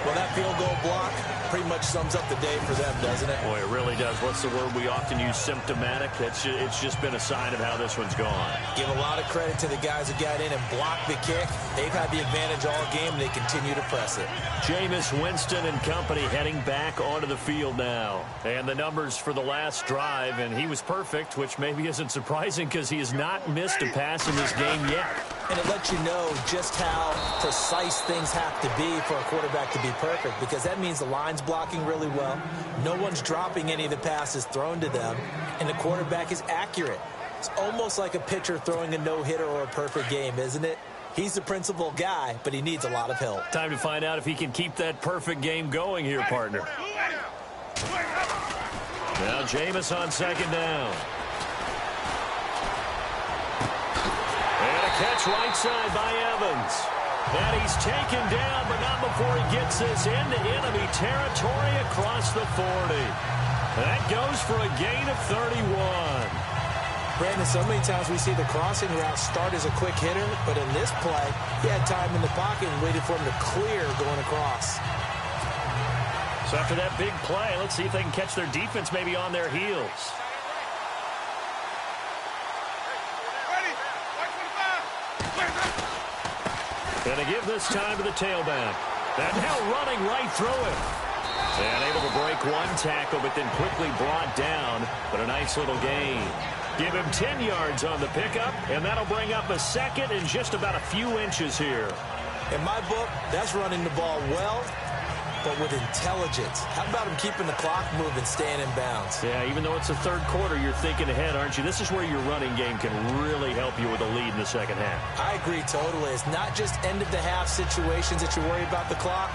Well, that field goal block pretty much sums up the day for them, doesn't it? Boy, it really does. What's the word we often use? Symptomatic. It's just been a sign of how this one's gone. Give a lot of credit to the guys who got in and blocked the kick. They've had the advantage all game, and they continue to press it. Jameis Winston and company heading back onto the field now. And the numbers for the last drive, and he was perfect, which maybe isn't surprising because he has not missed a pass in this game yet. And it lets you know just how precise things have to be for a quarterback to be perfect, because that means the line's blocking really well, no one's dropping any of the passes thrown to them, and the quarterback is accurate. It's almost like a pitcher throwing a no-hitter or a perfect game, isn't it? He's the principal guy, but he needs a lot of help. Time to find out if he can keep that perfect game going here, partner. Now Jameis on second down. And a catch right side by Evans. And he's taken down, but not before he gets this into enemy territory across the 40. That goes for a gain of 31. Brandon, so many times we see the crossing route start as a quick hitter, but in this play, he had time in the pocket and waited for him to clear going across. So after that big play, let's see if they can catch their defense maybe on their heels. And they give this time to the tailback. And now running right through it. And able to break one tackle, but then quickly brought down. But a nice little gain. Give him 10 yards on the pickup, and that'll bring up a second in just about a few inches here. In my book, that's running the ball well, but with intelligence. How about him keeping the clock moving, staying in bounds? Yeah, even though it's the third quarter, you're thinking ahead, aren't you? This is where your running game can really help you with a lead in the second half. I agree totally. It's not just end-of-the-half situations that you worry about the clock.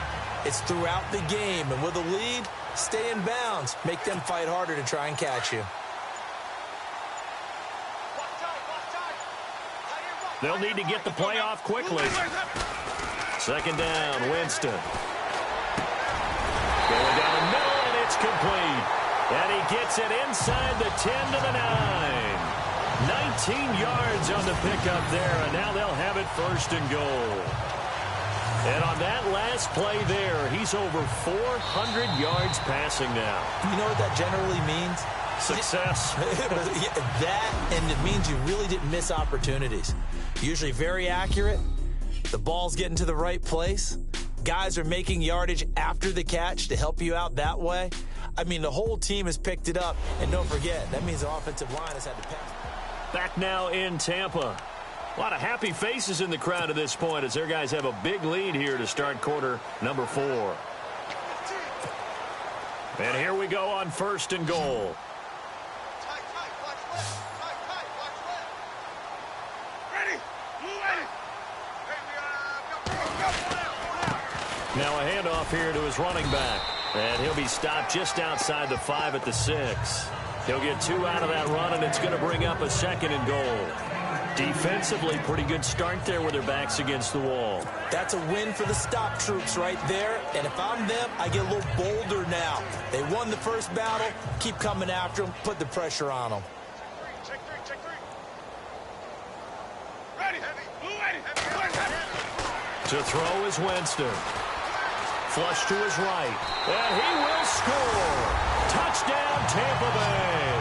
It's throughout the game. And with a lead, stay in bounds. Make them fight harder to try and catch you. They'll need to get the play off quickly. Second down, Winston. Going down the middle, and it's complete. And he gets it inside the 10 to the 9. 19 yards on the pickup there, and now they'll have it first and goal. And on that last play there, he's over 400 yards passing now. You know what that generally means? Success. That, and it means you really didn't miss opportunities. Usually very accurate. The ball's getting to the right place. Guys are making yardage after the catch to help you out that way. I mean, the whole team has picked it up. And don't forget, that means the offensive line has had to pass. Back now in Tampa. A lot of happy faces in the crowd at this point as their guys have a big lead here to start quarter number 4. And here we go on first and goal. Now a handoff here to his running back. And he'll be stopped just outside the 5 at the 6. He'll get 2 out of that run, and it's going to bring up a second and goal. Defensively, pretty good start there with their backs against the wall. That's a win for the stop troops right there. And if I'm them, I get a little bolder now. They won the first battle. Keep coming after them. Put the pressure on them. Check three. Ready. To throw is Winston. Flush to his right. And he will score. Touchdown, Tampa Bay.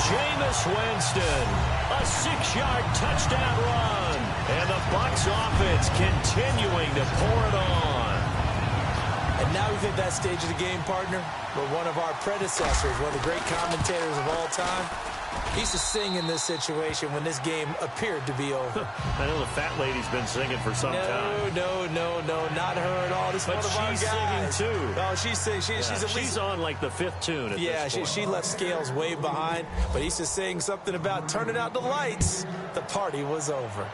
Jameis Winston. A 6-yard touchdown run. And the Bucs offense continuing to pour it on. And now we've hit that stage of the game, partner, where one of our predecessors, one of the great commentators of all time, he used to sing in this situation when this game appeared to be over. I know the fat lady's been singing for some time. No, not her at all. This is one of our guys. But she's singing, too. Oh, she's singing. She's on, like, the 5th tune at this point. She left Scales way behind, but he used to sing something about turning out the lights. The party was over.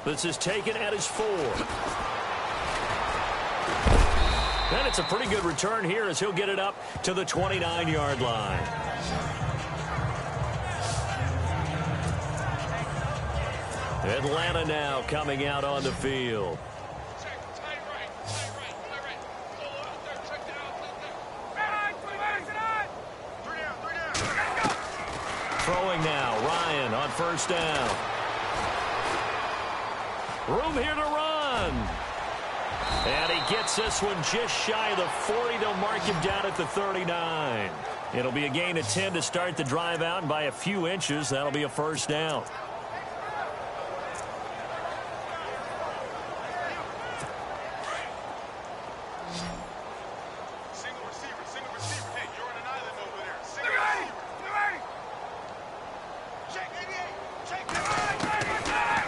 This is taken at his 4. And it's a pretty good return here as he'll get it up to the 29-yard line. Atlanta now coming out on the field. Throwing now, Ryan on first down. Room here to run. And he gets this one just shy of the 40. They'll mark him down at the 39. It'll be a gain of 10 to start the drive out, and by a few inches, that'll be a first down. Single receiver. Hey, you're on an island over there. Single receiver.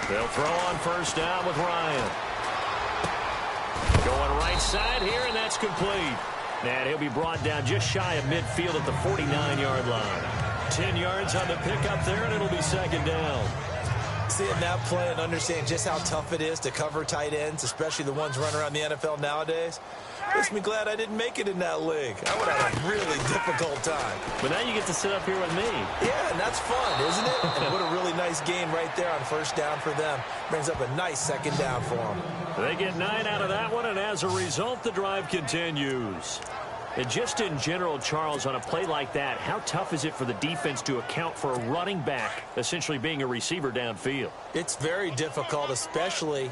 They'll throw on first down with Ryan. Going right side here, and that's complete. And he'll be brought down just shy of midfield at the 49-yard line. 10 yards on the pickup there, and it'll be second down. Seeing that play and understand just how tough it is to cover tight ends, especially the ones running around the NFL nowadays, makes me glad I didn't make it in that league. I would have had a really difficult time. But now you get to sit up here with me. Yeah, and that's fun, isn't it? And what a really nice gain right there on first down for them. Brings up a nice second down for them. They get 9 out of that one, and as a result, the drive continues. And just in general, Charles, on a play like that, how tough is it for the defense to account for a running back essentially being a receiver downfield? It's very difficult, especially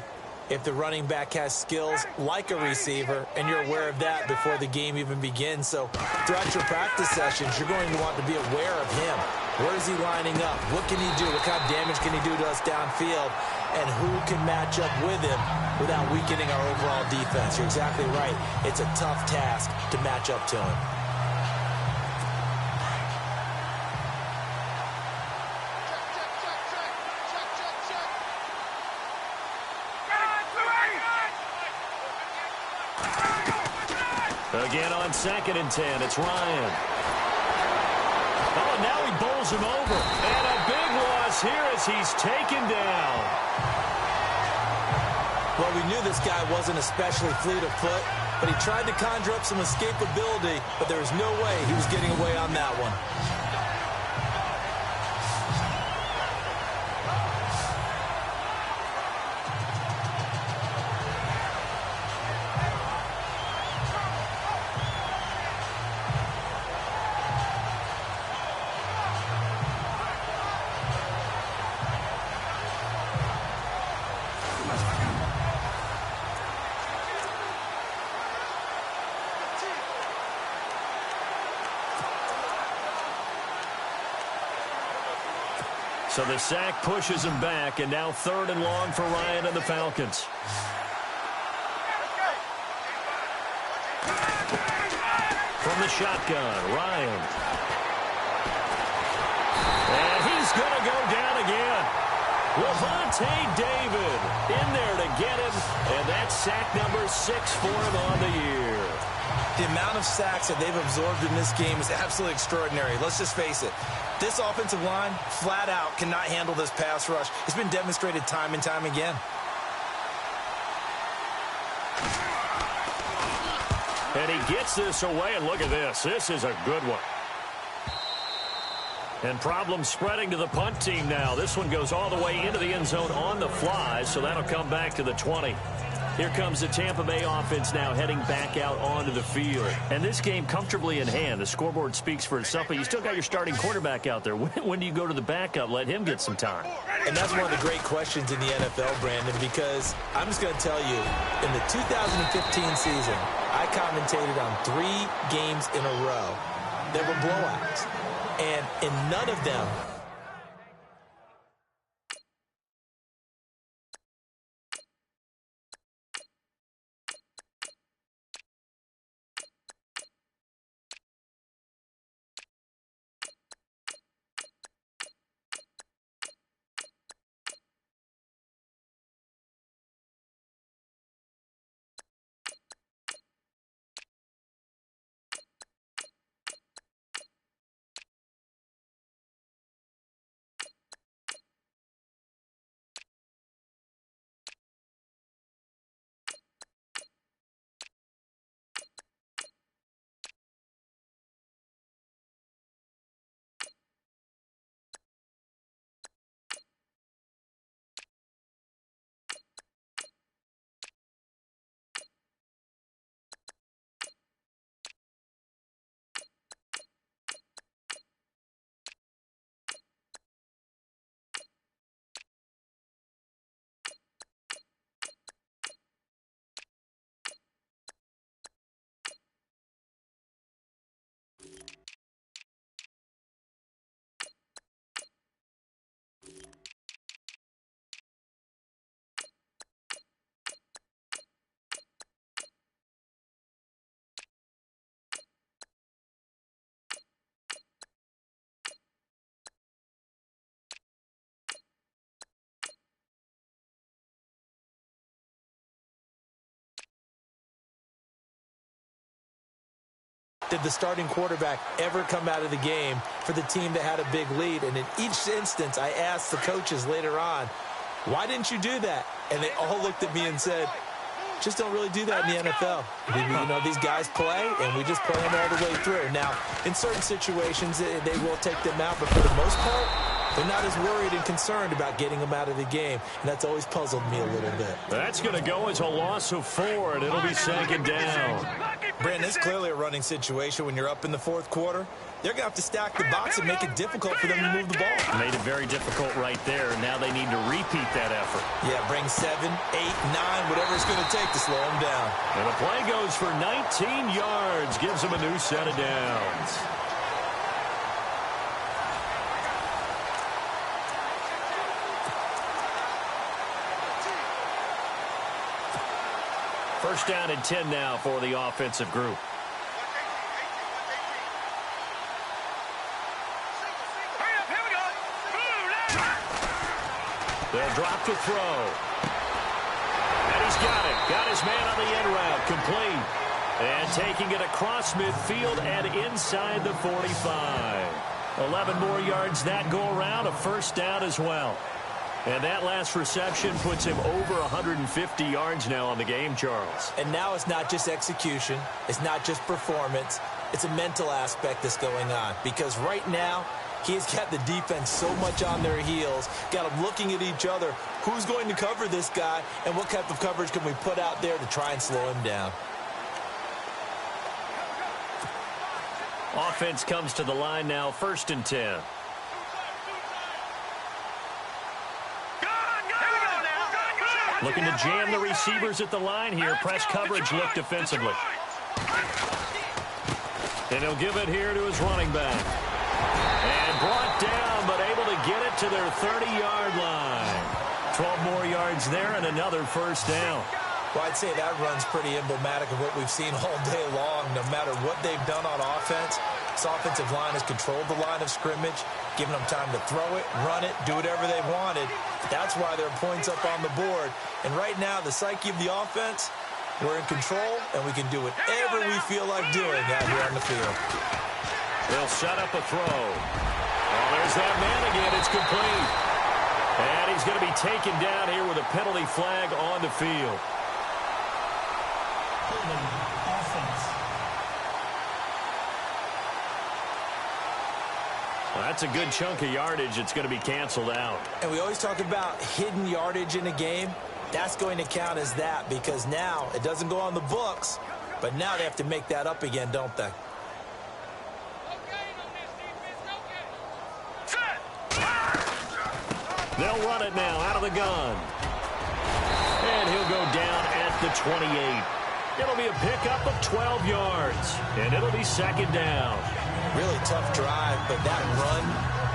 if the running back has skills like a receiver, and you're aware of that before the game even begins. So throughout your practice sessions, you're going to want to be aware of him. Where is he lining up? What can he do? What kind of damage can he do to us downfield? And who can match up with him without weakening our overall defense? You're exactly right. It's a tough task to match up to him. Again on 2nd and 10, it's Ryan. Oh, now he bowls him over. And a big loss here as he's taken down. Well, we knew this guy wasn't especially fleet of foot, but he tried to conjure up some escapability, but there was no way he was getting away on that one. So the sack pushes him back, and now 3rd and long for Ryan and the Falcons. From the shotgun, Ryan. And he's going to go down again. Lavonte David in there to get him, and that's sack number 6 for him on the year. The amount of sacks that they've absorbed in this game is absolutely extraordinary. Let's just face it. This offensive line, flat out, cannot handle this pass rush. It's been demonstrated time and time again. And he gets this away, and look at this. This is a good one. And problems spreading to the punt team now. This one goes all the way into the end zone on the fly, so that'll come back to the 20. Here comes the Tampa Bay offense now heading back out onto the field. And this game comfortably in hand. The scoreboard speaks for itself, but you still got your starting quarterback out there. When do you go to the backup? Let him get some time. And that's one of the great questions in the NFL, Brandon, because I'm just going to tell you, in the 2015 season, I commentated on 3 games in a row. There were blowouts. And in none of them did the starting quarterback ever come out of the game for the team that had a big lead. And in each instance, I asked the coaches later on, why didn't you do that? And they all looked at me and said, just don't really do that in the NFL. You know, these guys play, and we just play them all the way through. Now, in certain situations, they will take them out, but for the most part, they're not as worried and concerned about getting them out of the game, and that's always puzzled me a little bit. That's going to go as a loss of 4, and it'll be second down. Brandon, it's clearly a running situation when you're up in the fourth quarter. They're going to have to stack the box and make it difficult for them to move the ball. Made it very difficult right there. Now they need to repeat that effort. Yeah, bring 7, 8, 9, whatever it's going to take to slow them down. And the play goes for 19 yards. Gives them a new set of downs. First down and 10 now for the offensive group. They'll drop to throw. And he's got it. Got his man on the end route. Complete. And taking it across midfield and inside the 45. 11 more yards that go around. A first down as well. And that last reception puts him over 150 yards now on the game, Charles. And now it's not just execution. It's not just performance. It's a mental aspect that's going on. Because right now, he's got the defense so much on their heels, got them looking at each other. Who's going to cover this guy, and what type of coverage can we put out there to try and slow him down? Offense comes to the line now, 1st and 10. Looking to jam the receivers at the line here. Press coverage look defensively. And he'll give it here to his running back. And brought down, but able to get it to their 30-yard line. 12 more yards there and another first down. Well, I'd say that run's pretty emblematic of what we've seen all day long. No matter what they've done on offense, this offensive line has controlled the line of scrimmage, giving them time to throw it, run it, do whatever they wanted. That's why there are points up on the board. And right now, the psyche of the offense, we're in control, and we can do whatever we feel like doing out here on the field. They'll set up a throw. Oh, there's that man again. It's complete. And he's going to be taken down here with a penalty flag on the field. Well, that's a good chunk of yardage. It's going to be canceled out. And we always talk about hidden yardage in a game. That's going to count as that because now it doesn't go on the books, but now they have to make that up again, don't they? They'll run it now out of the gun. And he'll go down at the 28. It'll be a pickup of 12 yards, and it'll be second down. Really tough drive, but that run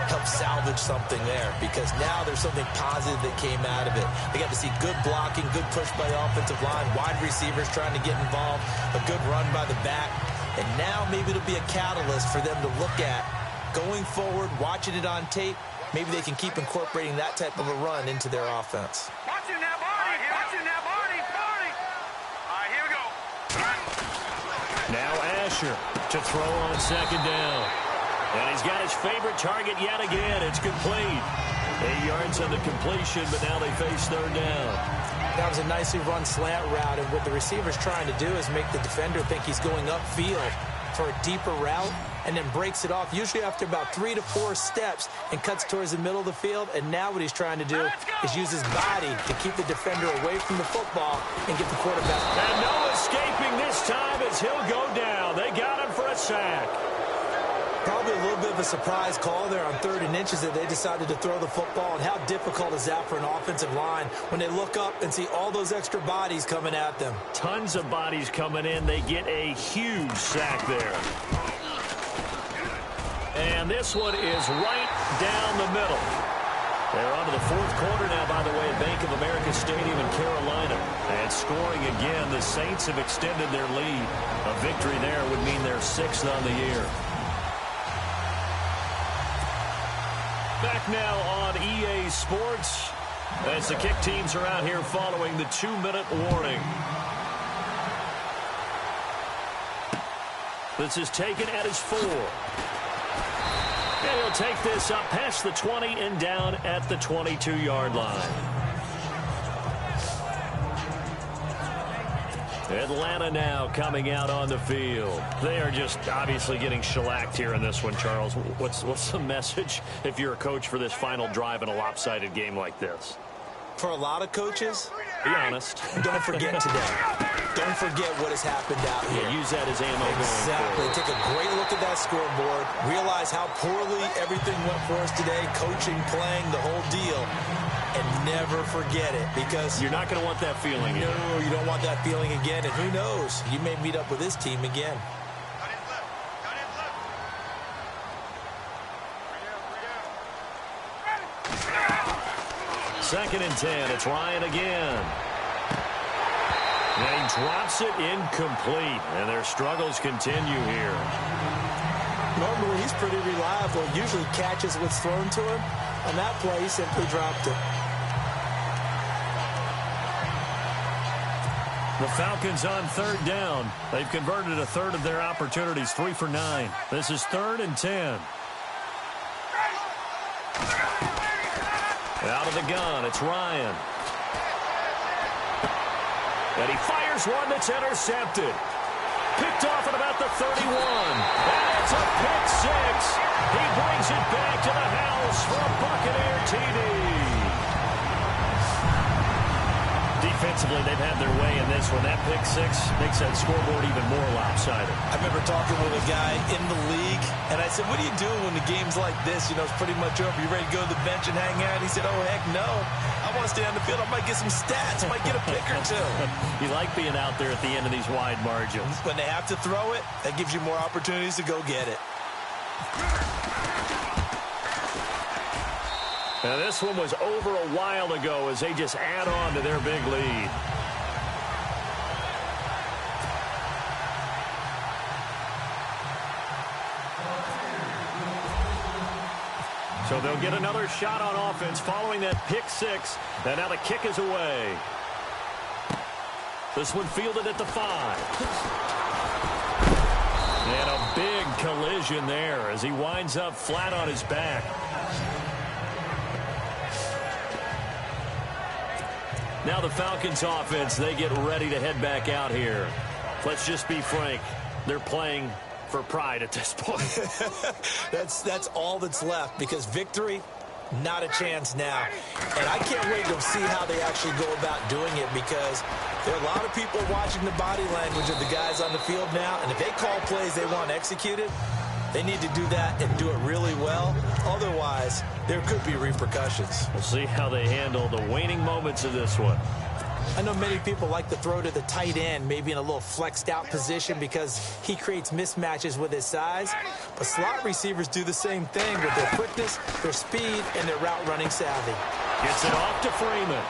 helped salvage something there because now there's something positive that came out of it. They got to see good blocking, good push by the offensive line, wide receivers trying to get involved, a good run by the back, and now maybe it'll be a catalyst for them to look at going forward, watching it on tape. Maybe they can keep incorporating that type of a run into their offense. Watch it now, Barney. Watch it now, Barney. Barney. All right, here we go. Now Asher to throw on second down. And he's got his favorite target yet again. It's complete. 8 yards on the completion, but now they face third down. That was a nicely run slant route, and what the receiver's trying to do is make the defender think he's going upfield for a deeper route and then breaks it off, usually after about 3 to 4 steps, and cuts towards the middle of the field. And now what he's trying to do is use his body to keep the defender away from the football and get the quarterback. And no escaping this time as he'll go down. They got him for a sack. Probably a little bit of a surprise call there on 3rd and inches that they decided to throw the football. And how difficult is that for an offensive line when they look up and see all those extra bodies coming at them? Tons of bodies coming in. They get a huge sack there. And this one is right down the middle. They're on to the fourth quarter now, by the way, at Bank of America Stadium in Carolina. And scoring again, the Saints have extended their lead. A victory there would mean they're 6th on the year. Back now on EA Sports as the kick teams are out here following the 2-minute warning. This is taken at his 4. And he'll take this up past the 20 and down at the 22-yard line. Atlanta now coming out on the field. They are just obviously getting shellacked here in this one, Charles. What's the message if you're a coach for this final drive in a lopsided game like this? For a lot of coaches, be honest. Don't forget today. Don't forget what has happened out here. Yeah, use that as ammo. Exactly. Take a great look at that scoreboard. Realize how poorly everything went for us today. Coaching, playing, the whole deal. And never forget it, because you're not going to want that feeling again. No, you don't want that feeling again. And who knows? You may meet up with this team again. Second and 10. It's Ryan again. And he drops it incomplete. And their struggles continue here. Normally, he's pretty reliable. Usually catches what's thrown to him. On that play, he simply dropped it. The Falcons on third down. They've converted a third of their opportunities, 3 for 9. This is 3rd and 10. Out of the gun, it's Ryan. And he fires one that's intercepted. Picked off at about the 31. And it's a pick 6. He brings it back to the house for a Buccaneer TD. Defensively, they've had their way in this one. That pick 6 makes that scoreboard even more lopsided. I remember talking with a guy in the league, and I said, what do you do when the game's like this? You know, it's pretty much over. You ready to go to the bench and hang out? He said, oh, heck no. I want to stay on the field. I might get some stats. I might get a pick or two. You like being out there at the end of these wide margins. When they have to throw it, that gives you more opportunities to go get it. Now, this one was over a while ago as they just add on to their big lead. So they'll get another shot on offense following that pick 6. And now the kick is away. This one fielded at the 5. And a big collision there as he winds up flat on his back. Now the Falcons offense, they get ready to head back out here. Let's just be frank. They're playing for pride at this point. That's all that's left, because victory, not a chance now. And I can't wait to see how they actually go about doing it, because there are a lot of people watching the body language of the guys on the field now, and if they call plays they want executed, they need to do that and do it really well. Otherwise, there could be repercussions. We'll see how they handle the waning moments of this one. I know many people like to throw to the tight end, maybe in a little flexed out position, because he creates mismatches with his size. But slot receivers do the same thing with their quickness, their speed, and their route running savvy. Gets it off to Freeman.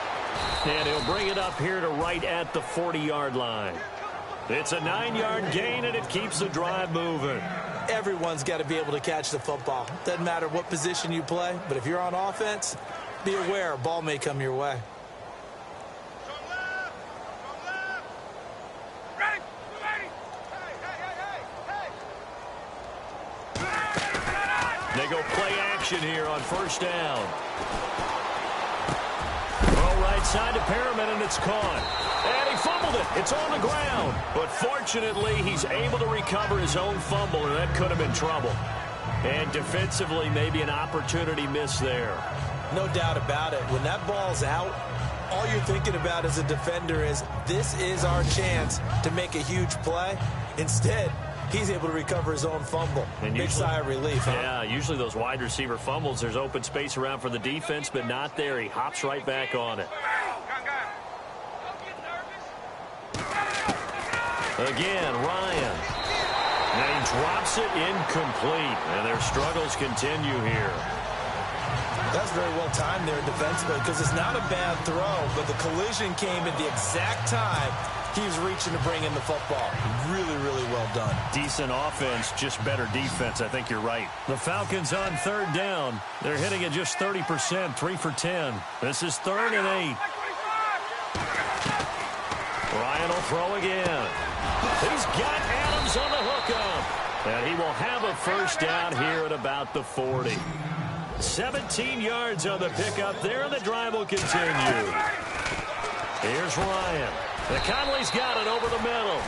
And he'll bring it up here to right at the 40-yard line. It's a 9-yard gain, and it keeps the drive moving. Everyone's got to be able to catch the football. Doesn't matter what position you play, but if you're on offense, be aware a ball may come your way. They go play action here on first down. Throw right side to Perriman, and it's caught. And he fumbled it. It's on the ground. But fortunately, he's able to recover his own fumble, or that could have been trouble. And defensively, maybe an opportunity miss there. No doubt about it. When that ball's out, all you're thinking about as a defender is, this is our chance to make a huge play. Instead, he's able to recover his own fumble. And big sigh of relief, huh? Yeah, usually those wide receiver fumbles, there's open space around for the defense, but not there. He hops right back on it. Again, Ryan. And he drops it incomplete, and their struggles continue here. That's very well timed there defensively, because it's not a bad throw, but the collision came at the exact time he was reaching to bring in the football. Really, really well done. Decent offense, just better defense. I think you're right. The Falcons on third down. They're hitting at just 30%, 3 for 10. This is 3rd and 8. Ryan will throw again. He's got Adams on the hookup. And he will have a first down here at about the 40. 17 yards on the pickup there, and the drive will continue. Here's Ryan. The Conley's got it over the middle.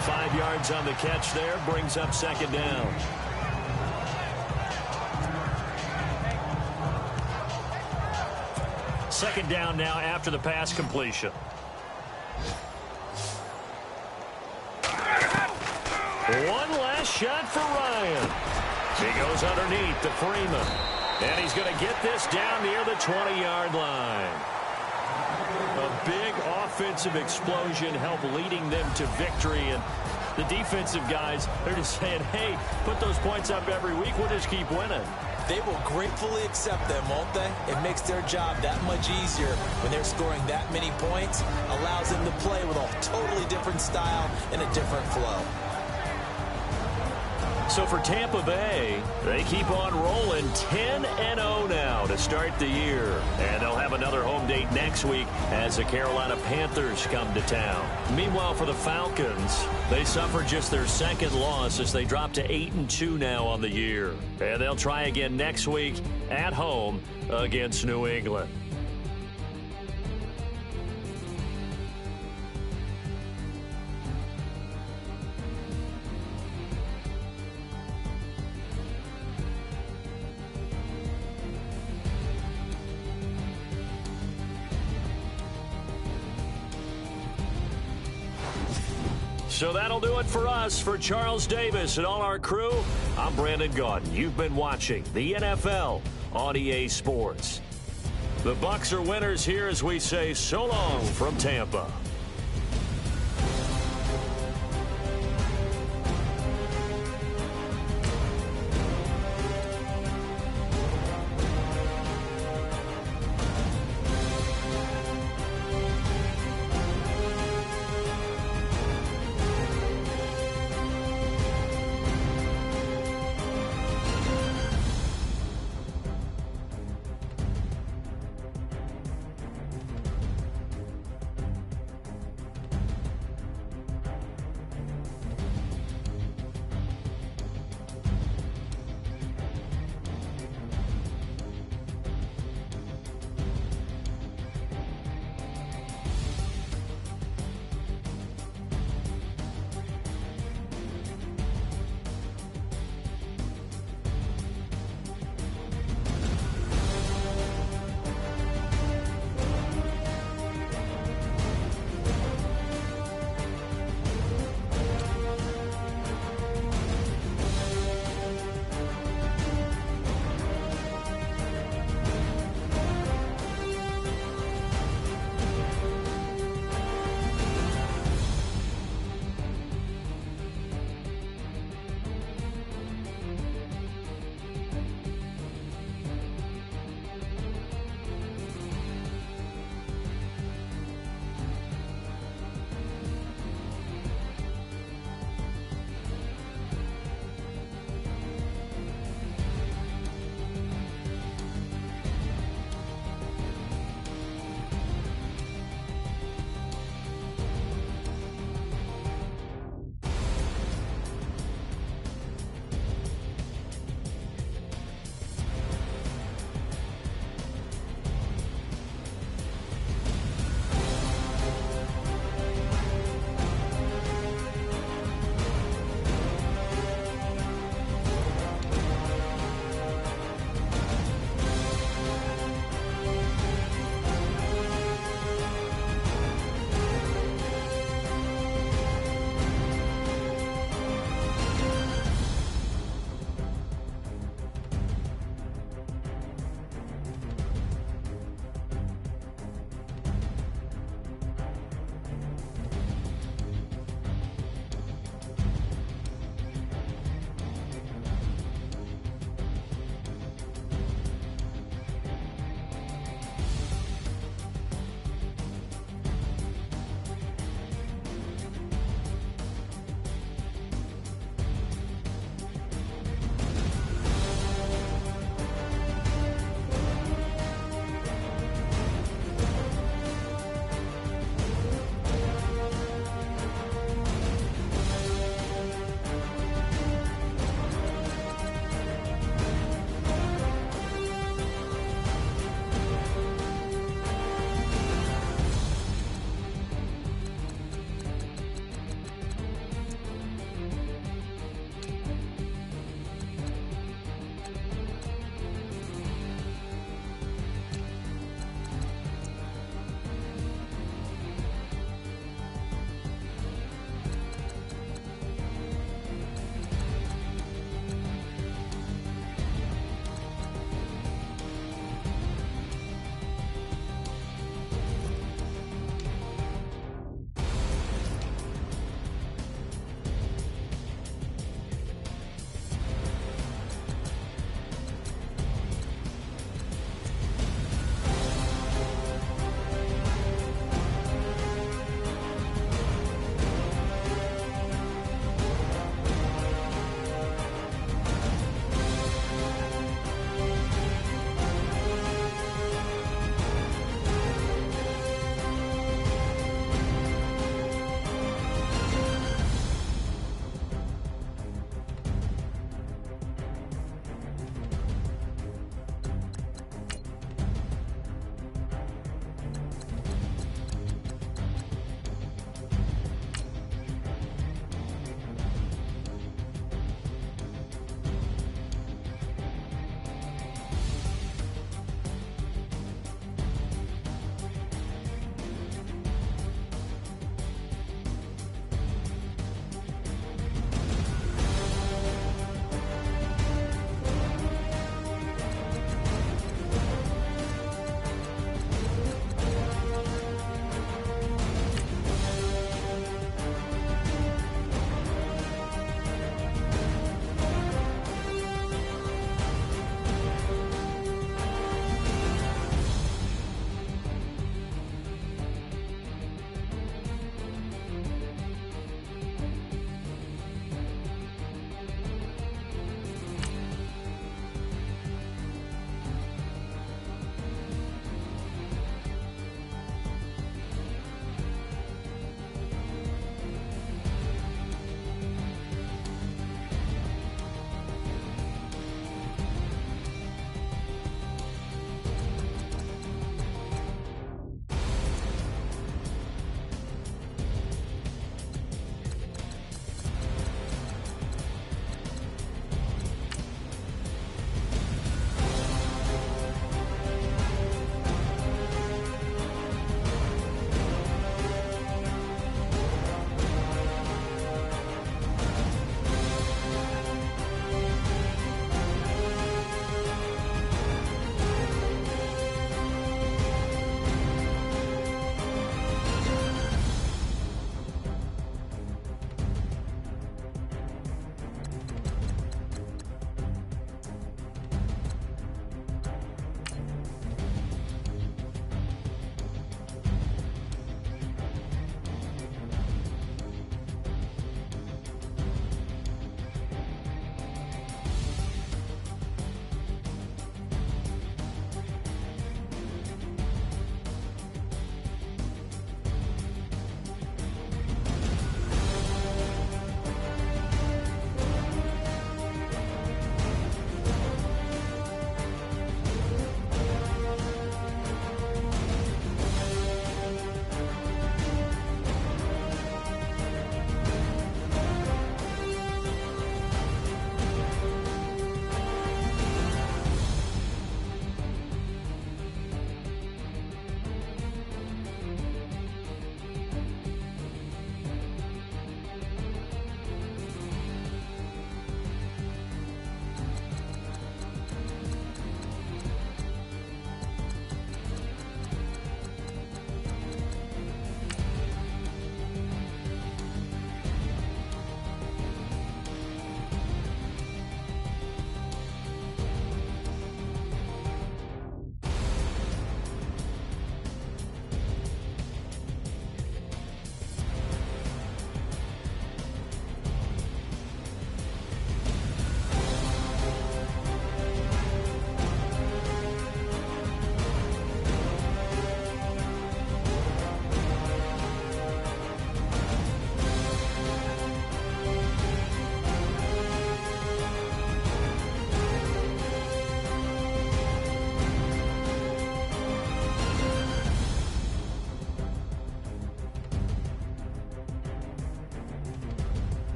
5 yards on the catch there, brings up second down. Second down now after the pass completion. One last shot for Ryan. He goes underneath to Freeman. And he's going to get this down near the 20-yard line. A big offensive explosion helped leading them to victory. And the defensive guys, they're just saying, hey, put those points up every week. We'll just keep winning. They will gratefully accept them, won't they? It makes their job that much easier when they're scoring that many points. Allows them to play with a totally different style and a different flow. So for Tampa Bay, they keep on rolling 10-0 now to start the year. And they'll have another home date next week as the Carolina Panthers come to town. Meanwhile, for the Falcons, they suffered just their second loss as they drop to 8-2 now on the year. And they'll try again next week at home against New England. So that'll do it for us. For Charles Davis and all our crew, I'm Brandon Gaudin. You've been watching the NFL on EA Sports. The Bucs are winners here as we say so long from Tampa.